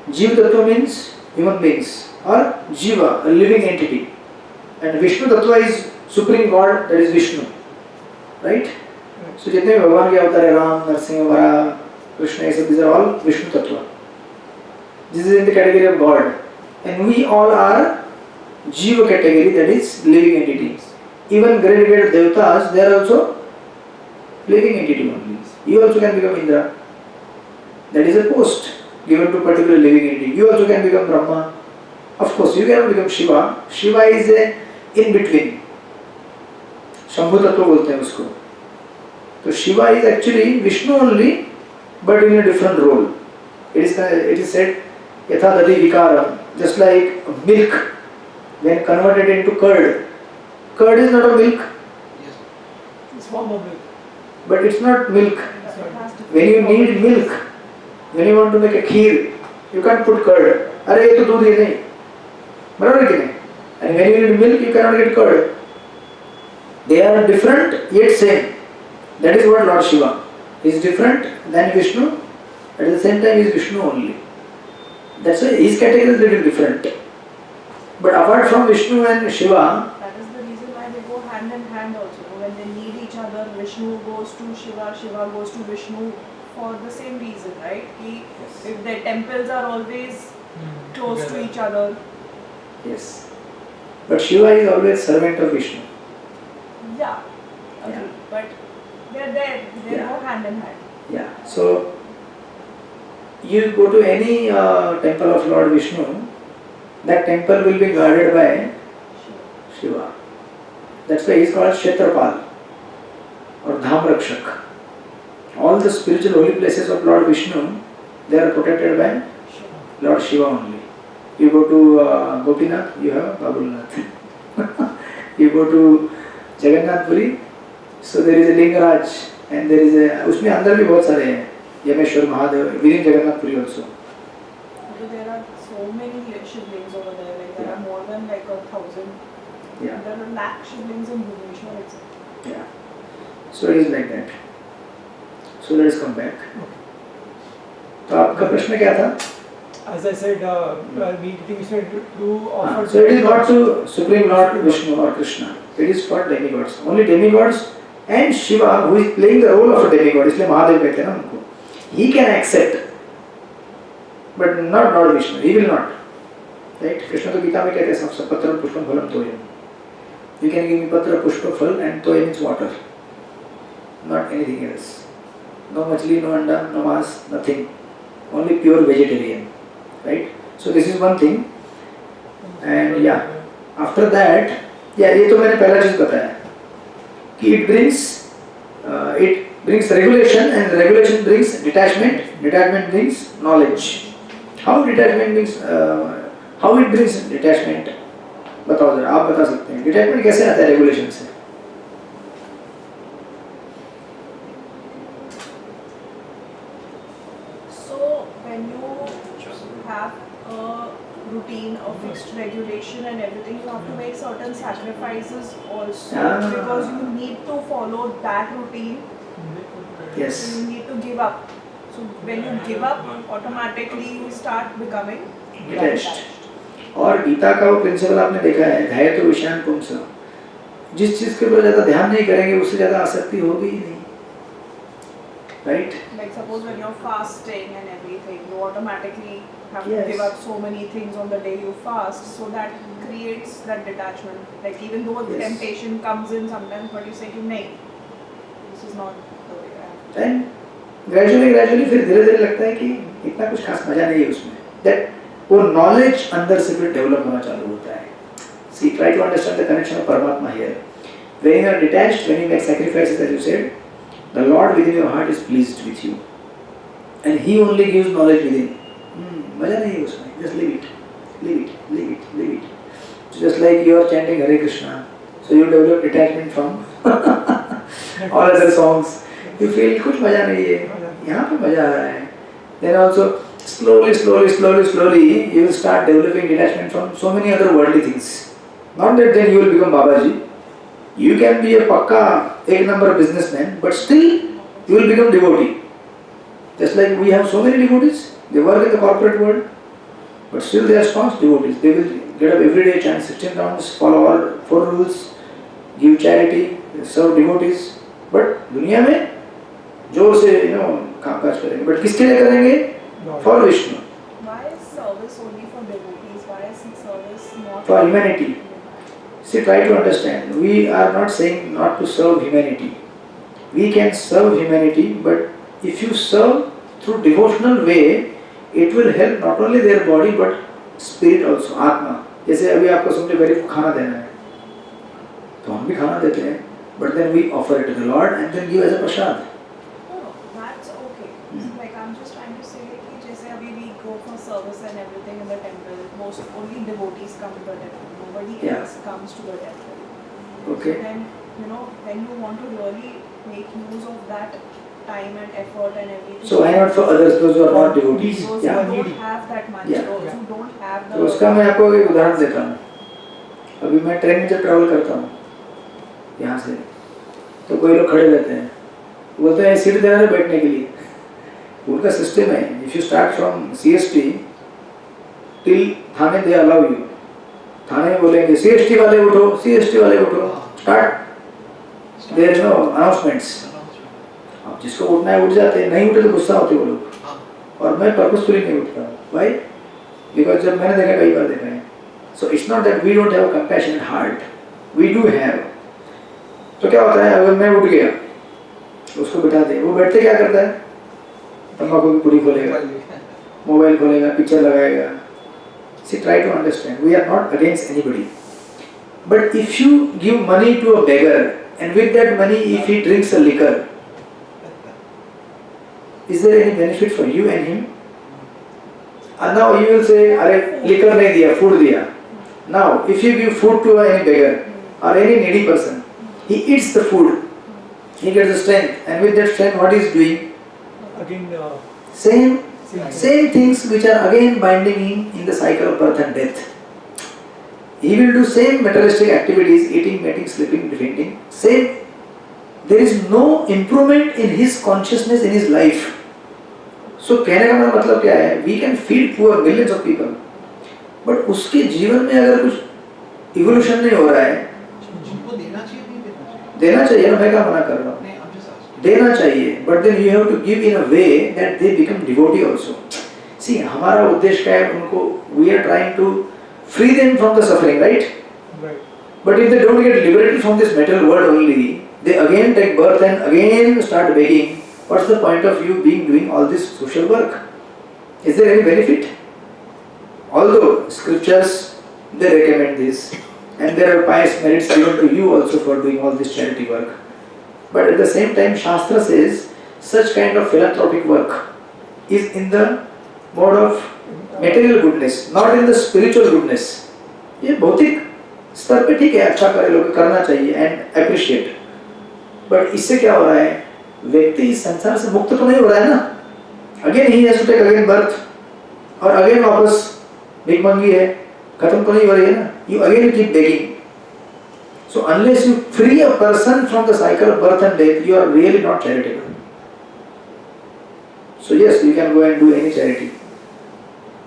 Jeev Tattva means human beings or Jiva, a living entity. And Vishnu Tattva is Supreme God, that is Vishnu. Right? So जितने भी भगवान के अवतार है, राम, नरसिंह, वरा, कृष्ण, ये सब, these are all Vishnu Tattva. This is in the category of God. And we all are Jiva category, that is living entities. Even great devatas, they are also living entity only. You also can become Indra. That is a post given to particular living entity. You also can become Brahma. Of course, you cannot become Shiva. Shiva is a in between. Shambhu तत्व बोलते हैं उसको. तो Shiva is actually Vishnu only, but in a different role. It is said यथा दधि विकारम, just like milk when converted into curd is not a milk, It's form of milk. but it's not milk. When you need milk, when you want to make a kheer, you can't put curd. अरे ये तो दूध ही नहीं, बराबर कि नहीं? And when you need milk, you cannot get curd. They are different yet same. That is what Lord Shiva is, different than Vishnu. At the same time, he is Vishnu only. That's why his category is little different. But apart from Vishnu and Shiva, That is the reason why they go hand in hand also. When they need each other Vishnu goes to Shiva, Shiva goes to Vishnu for the same reason, right? If their temples are always close to each other. Yes. But Shiva is always servant of Vishnu. Yeah. Okay. Yeah. But they're there. They Yeah. go hand in hand. Yeah. So you go to any temple of Lord Vishnu, that temple will be guarded by Shiva. That's why he is called Kshetrapal or Dham Rakshak. All the spiritual holy places of Lord Vishnu, they are protected by Lord Shiva only. You go to Gopinath, you have Babulnath. You go to Jagannath Puri, so there is a Lingaraj and there is a, उसमें अंदर भी बहुत सारे हैं, Yameshwar Mahadev, within Jagannath Puri also. So there are so many shivalings over there. Like there are more than like 1,000. Yeah. There are lakh shivalings in Bhubaneswar itself. Yeah. So it is like that. So let us come back. तो आपका प्रश्न क्या था? As I said, we think we should do offer. So it is not to Supreme Lord Vishnu or Krishna. It is for demigods. Only demigods and Shiva, who is playing the role of a demigod. इसलिए महादेव कहते हैं ना उनको. He can accept, but not Lord Vishnu. He will not. Right? Krishna तो गीता में कहते हैं सब पत्र पुष्पम फलम तोयम. You can give me patra pushpa phal and toy means water. Not anything else. No machli, no anda, no mass, nothing. Only pure vegetarian. Right? So this is one thing. And yeah, after that, yeah, ये तो मैंने पहला चीज बताया कि it brings regulation and regulation brings detachment brings knowledge. How it brings detachment? बताओ जरा, आप बता सकते हैं डिटैचमेंट कैसे आता है रेगुलेशन से? So when you have a routine, a fixed regulation and everything, you have to make certain sacrifices also because you need to follow that routine. Yes. So you need to give up. So when you give up, automatically you start becoming Detached. और गीता का वो principal आपने देखा है, ध्यायतो विषयान् पुंसः. जिस चीज के ऊपर ज्यादा ध्यान नहीं करेंगे उससे ज्यादा आसक्ति होगी ही नहीं. Right? Like suppose when you're fasting and everything, you automatically have Yes. to give up so many things on the day you fast, so that creates that detachment. Like even though the Yes. temptation comes in sometimes, but you say कि नहीं, this is not the way I have to. And gradually फिर धीरे-धीरे लगता है कि इतना कुछ खास मजा नहीं है उसमें. That वो नॉलेज अंदर से फिर डेवलप होना चालू होता है. See, try to understand the connection of Paramatma here. When you are detached, when you make sacrifices, as you said, the Lord within your heart is pleased with you, and He only gives knowledge within. मजा नहीं है उसमें. Just leave it. So just like you are chanting Hare Krishna, so you develop detachment from all other songs. You feel कुछ मजा नहीं है. यहाँ पे मजा आ रहा है. Then also slowly you will start developing detachment from so many other worldly things. Not that then you will become Babaji. You can be a pakka एक number businessman, but still you will become devotee. Just like we have so many devotees, they work in the corporate world, but still they are staunch devotees. They will get up every day, chant 16 rounds, follow all 4 rules, give charity, serve devotees. But दुनिया में जोर से काम काज करेंगे, but किसके लिए करेंगे? For Vishnu. Why is service only for devotees? Why is service not For humanity. See, try to understand. We are not saying not to serve humanity. We can serve humanity, but if you serve through devotional way, it will help not only their body but spirit also, आत्मा. जैसे अभी आपको समझे गरीब को खाना देना है, तो हम भी खाना देते हैं, but then we offer it to the Lord and then give as a prasad. No, that's okay. Like I'm just trying to say कि जैसे अभी we go for service and everything in the temple, most only devotees come to the temple. Nobody Yeah. else comes to the temple. Okay. So then when you want to really make use of that time and effort and everything. So why not for others, those who are not devotees? Those Yeah. who don't have that much, Yeah. those who don't have the. तो उसका मैं आपको एक उदाहरण देता हूँ. अभी मैं ट्रेन में जब ट्रैवल करता हूँ यहाँ से, तो कोई लोग खड़े रहते हैं, बोलते हैं सीट देना है बैठने के लिए. उनका सिस्टम है, if you start from CST till Thane they allow you. Thane में बोलेंगे CST वाले उठो, स्टार्ट. There no announcements. अब जिसको उठना है उठ जाते हैं, नहीं उठे तो गुस्सा होते वो लोग। हाँ, और मैं पर्पसफुली नहीं उठता हूँ। व्हाई? बिकॉज जब मैंने देखा, कई बार देखा है। So it's not that we don't have compassionate heart, we do have. तो क्या होता है, अगर मैं उठ गया उसको बिठा दे, वो बैठते क्या करता है, तंबाकू की पुड़ी खोलेगा, मोबाइल खोलेगा, पिक्चर लगाएगा। See, try to understand, we are not against anybody. But if you give money to a beggar, and with that money if he drinks a liquor, is there any benefit for you and him? And now you will say, अरे liquor नहीं दिया, food दिया. Now, if you give food to any beggar or any needy person, he eats the food, he gets the strength, and with that strength, what he is doing? Again, Same things which are again binding him in the cycle of birth and death. He will do same materialistic activities, eating, mating, sleeping, defending. Same. There is no improvement in his consciousness in his life. So कहने का मेरा मतलब क्या है? We can feed poor millions of people, but उसके जीवन में अगर कुछ evolution नहीं हो रहा है, उनको देना चाहिए, नहीं देना चाहिए? देना चाहिए ना, मैं क्या मना कर रहा हूँ? नहीं, I'm just asking. देना चाहिए, but then you have to give in a way that they become devotee also. See, हमारा उद्देश्य क्या है? उनको we are trying to free them from the suffering, right? right. But if they don't get liberated from this material world only, they again take birth and again start begging. What's the point of you doing all this social work? Is there any benefit? Although scriptures they recommend this, and there are pious merits given to you also for doing all this charity work. But at the same time, Shastra says such kind of philanthropic work is in the mode of material goodness, not in the spiritual goodness. ये भौतिक स्तर पे ठीक है, अच्छा करे लोग, करना चाहिए and appreciate. But इससे क्या हो रहा है? व्यक्ति इस संसार से मुक्त तो नहीं हो रहा है ना? Again he has to take again birth, और again वापस भिखमंगी है, खत्म तो नहीं हो रही है ना? You again keep begging. So unless you free a person from the cycle of birth and death, you are really not charitable. So yes, you can go and do any charity.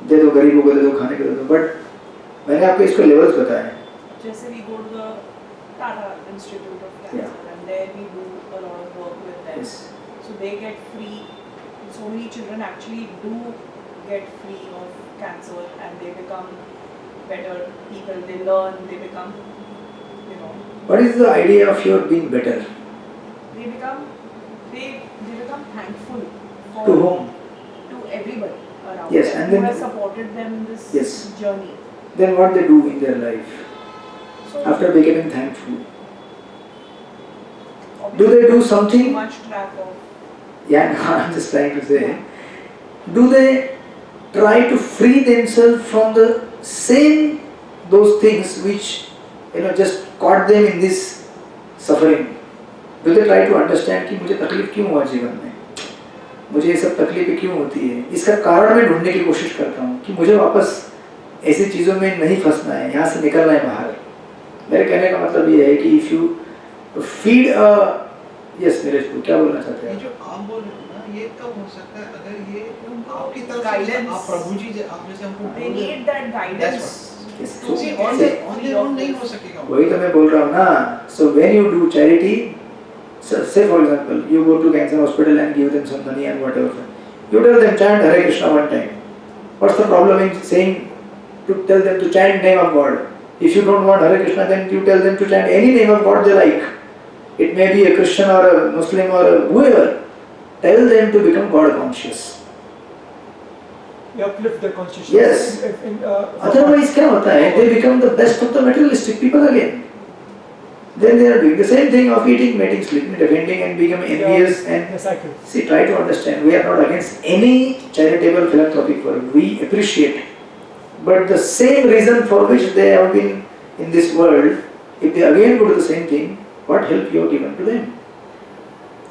दे दो गरीबों को, दे दो खाने को, दे दो. But मैंने आपको इसके levels बताए हैं. Just we go to the Tata Institute of Cancer, Yeah. and there we do a lot of work with them. Yes. So they get free. So many children actually do get free of cancer, and they become better people. They learn. They become, you know, What is the idea of your being better? they become thankful for To whom? to everybody around Yes, them and who then- has supported them in this Yes. journey. Then what they do in their life So after becoming thankful? obviously Do they do too something? much track of. Yeah, no, I'm just trying to say. Do they try to free themselves from the same those things which just caught them in this suffering? Do they try to understand कि मुझे तकलीफ क्यों हुआ जीवन में, मुझे ये सब तकलीफें क्यों होती है, इसका कारण मैं ढूंढने की कोशिश करता हूँ कि मुझे वापस ऐसी चीज़ों में नहीं फंसना है, यहाँ से निकलना है बाहर. मेरे कहने का मतलब ये है कि if you feed a yes Neeraj को क्या बोलना चाहते ये हैं? जो आप बोल रहे हो ना, ये कब हो सकता है अगर ये आपकी तरफ से Guidance. आप प्रभु जी आप जैसे हमको They बोल रहे need that guidance. Yes. to See, get on free their own of नहीं this. हो सकेगा वो. वही तो मैं बोल रहा हूँ ना. So when you do charity, so say for example, you go to cancer hospital and give them some money and whatever. You tell them chant Hare Krishna one time. What's the problem in saying to tell them to chant name of God? If you don't want Hare Krishna, then you tell them to chant any name of God they like. It may be a Christian or a Muslim or a whoever. Tell them to become God conscious. You uplift their consciousness. Yes. Otherwise क्या होता है? They become the best of the materialistic people again. Then they are doing the same thing of eating, mating, sleeping, defending and becoming envious and the cycle. see, try to understand, we are not against any charitable philanthropic work. We appreciate. But the same reason for which they have been in this world, if they again go to the same thing, what help you have given to them?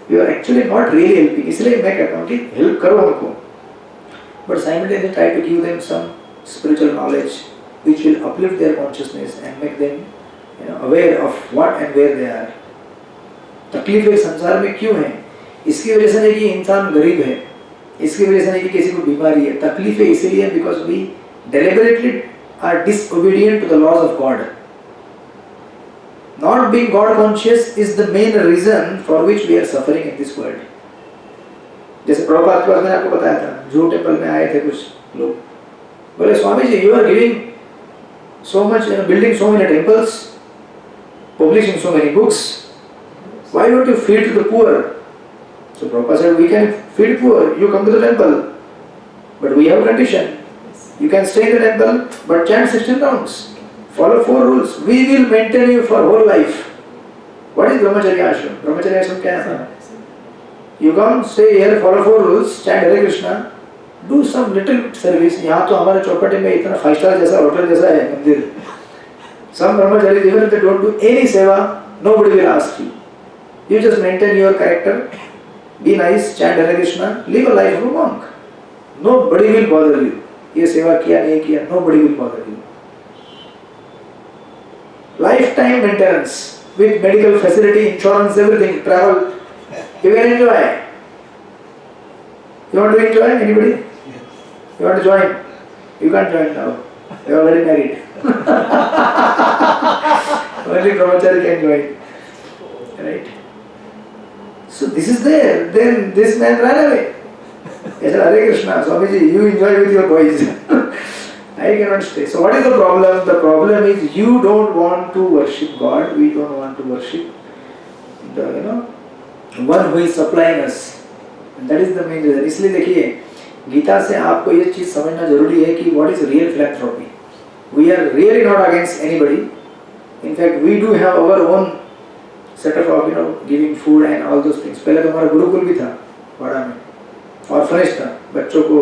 You are actually not really helping. इसलिए मैं कहता हूँ कि help करो हमको. But simultaneously try to give them some spiritual knowledge which will uplift their consciousness and make them aware of what and where they are. तकलीफें संसार में क्यों हैं? इसकी वजह से नहीं कि इंसान गरीब है, इसकी वजह से नहीं कि किसी को बीमारी है. तकलीफें इसलिए because we deliberately are disobedient to the laws of God. Not being God conscious is the main reason for which we are suffering in this world. जैसे प्रभुपाद के पास मैंने आपको बताया था, जूहू टेम्पल में आए थे कुछ लोग, बोले Swami ji, you are giving so much, building so many temples, publishing so many books. Why don't you feed to the poor? So Prabhupada said, we can feed poor. You come to the temple, but we have a condition. You can stay in the temple, but chant 16 rounds. Follow 4 rules. We will maintain you for whole life. What is Brahmacharya Ashram? Brahmacharya Ashram क्या है? You come, stay here, follow 4 rules, chant Hare Krishna, do some little service. यहाँ तो हमारे चौपाटी में इतना 5 star जैसा hotel जैसा है मंदिर. Some brahmacharis, even if they don't do any seva, nobody will ask you. You just maintain your character, be nice, chant Hare Krishna, live a life of a monk. Nobody will bother you. ये सेवा किया नहीं किया, nobody will bother you. Lifetime maintenance with medical facility, insurance, everything, travel. You can enjoy. You want to enjoy? Anybody? You want to join? You can't join now. You are already married. Only brahmachari can join. Right? So this is there. Then this man ran away. He said, Hare Krishna, Swamiji, you enjoy with your boys. I cannot stay. So what is the problem? The problem is you don't want to worship God. We don't want to worship the one who is supplying us. And that is the main reason. इसलिए देखिए, गीता से आपको ये चीज समझना जरूरी है कि what is real philanthropy. We are really not against anybody. In fact, we do have our own setup of giving food and all those things. पहले तो हमारा गुरुकुल भी था वाड़ा में, ऑर्फनेज था, बच्चों को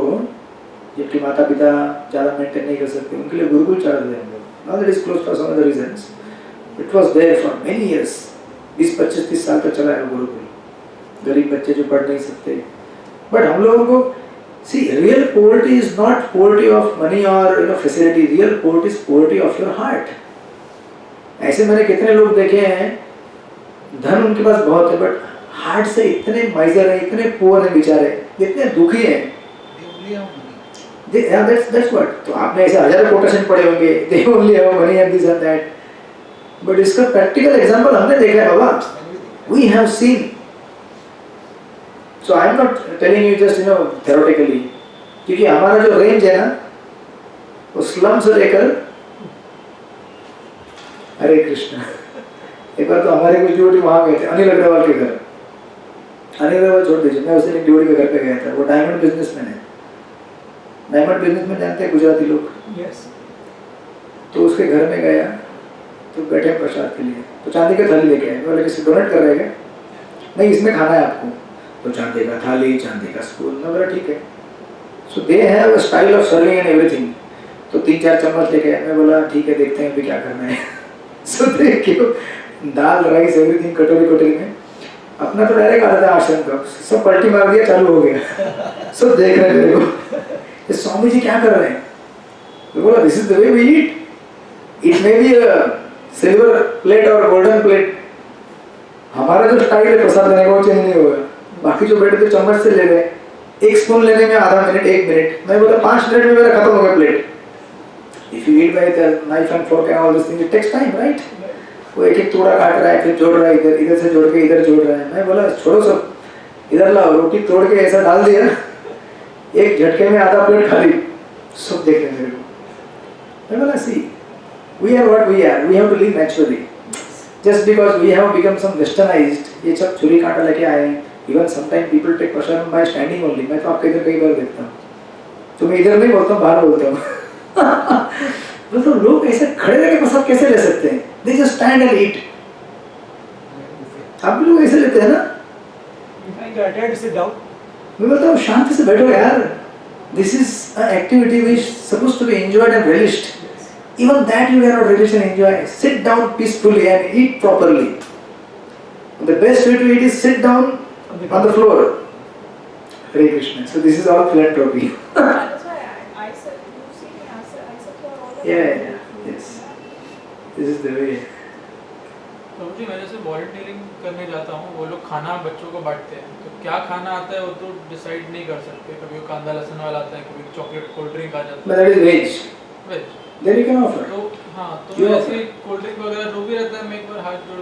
जिनके माता पिता ज़्यादा मेंटेन नहीं कर सकते उनके लिए गुरुकुल चला रहे हम लोग. Now that is closed for some other reasons. It was there for many years. 20-25-30 साल तक चला है गुरुकुल. गरीब बच्चे जो पढ़ नहीं सकते. But हम लोगों को see, real poverty is not poverty of money or facility. Real poverty is poverty of your heart. ऐसे मैंने कितने लोग देखे हैं, धन उनके पास बहुत है, but हार्ट से इतने माइजर हैं, इतने पुअर हैं बेचारे, इतने दुखी हैं. That's what. तो आपने ऐसे हजारों कोटेशन पढ़े होंगे, they only have money and this and that. But इसका practical example हमने देखा है बाबा. We have seen. So I am not telling you just theoretically. क्योंकि हमारा जो रेंज है ना, वो स्लम से लेकर हरे कृष्णा. एक बार तो हमारे कुछ ड्यूटी वहाँ गए थे, अनिल अग्रवाल के घर. अनिल अग्रवाल छोड़ दीजिए, मैं उस दिन एक ड्यूटी के घर पे गया था. वो डायमंड बिजनेसमैन है. डायमंड बिजनेसमैन जानते हैं गुजराती लोग? Yes. तो उसके घर में गया, तो बैठे प्रसाद के लिए, तो चांदी का थाली लेके आए. बोले किसी डोनेट कर रहे हैं? नहीं, इसमें खाना है आपको. तो चांदी का थाली, चांदी का स्पून. मैं बोला ठीक है. So they have a style of serving and everything. तो 3-4 चम्मच लेके आए. मैं बोला ठीक है, देखते हैं अभी क्या करना है. सो देखियो, दाल राइस एवरीथिंग कटोरी में. अपना तो डायरेक्ट आता था आश्रम का, सब पलटी मार दिया, चालू हो गया. सब देख रहे मेरे को, ये स्वामी जी क्या कर रहे हैं. तो बोला this is the way we eat. It may be a silver plate or golden plate. हमारा जो स्टाइल है प्रसाद देने का वो चेंज नहीं होगा. बाकी जो बैठे थे चम्मच से ले गए. एक स्पून लेने में आधा मिनट, 1 मिनट. मैं बोला 5 मिनट में मेरा खत्म हो गया plate. If you eat by the knife and fork and all this thing, it takes time, right. वो एक टुकड़ा काट रहा है, फिर जोड़ रहा है, इधर से जोड़ के इधर जोड़ रहा है. मैं बोला छोड़ो सब, इधर लाओ. रोटी तोड़ के ऐसा डाल दिया, एक झटके में आधा प्लेट खाली. सब देख रहे मेरे को. मैं बोला सी, we are what we are. We have to live naturally. Just because we have become some westernized, ये सब छुरी कांटा लेके आए हैं. Even sometimes people take prasad by standing only. मैं तो आपके इधर कई बार देखता हूँ. तो मैं इधर नहीं बोलता हूँ, बाहर बोलता हूँ. तो लोग ऐसे खड़े रह के प्रसाद कैसे ले सकते हैं? They just stand and eat. आप भी लोग ऐसे लेते हैं ना? I try to sit down. मैं बोलता हूँ शांति से बैठो यार. This is an activity which is supposed to be enjoyed and relished. Even that you cannot relish and enjoy. Sit down peacefully and eat properly. The best way to eat is sit down on the floor. Hare Krishna. So this is all philanthropy. That's why I said, you see me, I said for all of Yeah. Yes. This is the way. तो जी मैं जैसे volunteering करने जाता हूँ, वो लोग खाना बच्चों को बांटते हैं. तो क्या खाना आता है वो तो डिसाइड नहीं कर सकते. कभी वो कांदा लहसुन वाला आता है, कभी चॉकलेट कोल्ड ड्रिंक आ जाता है. But that is veg. Veg. Then you can offer. तो हाँ तो जो ऐसे कोल्ड ड्रिंक वगैरह जो भी रहता है मैं एक बार हाथ जोड़ के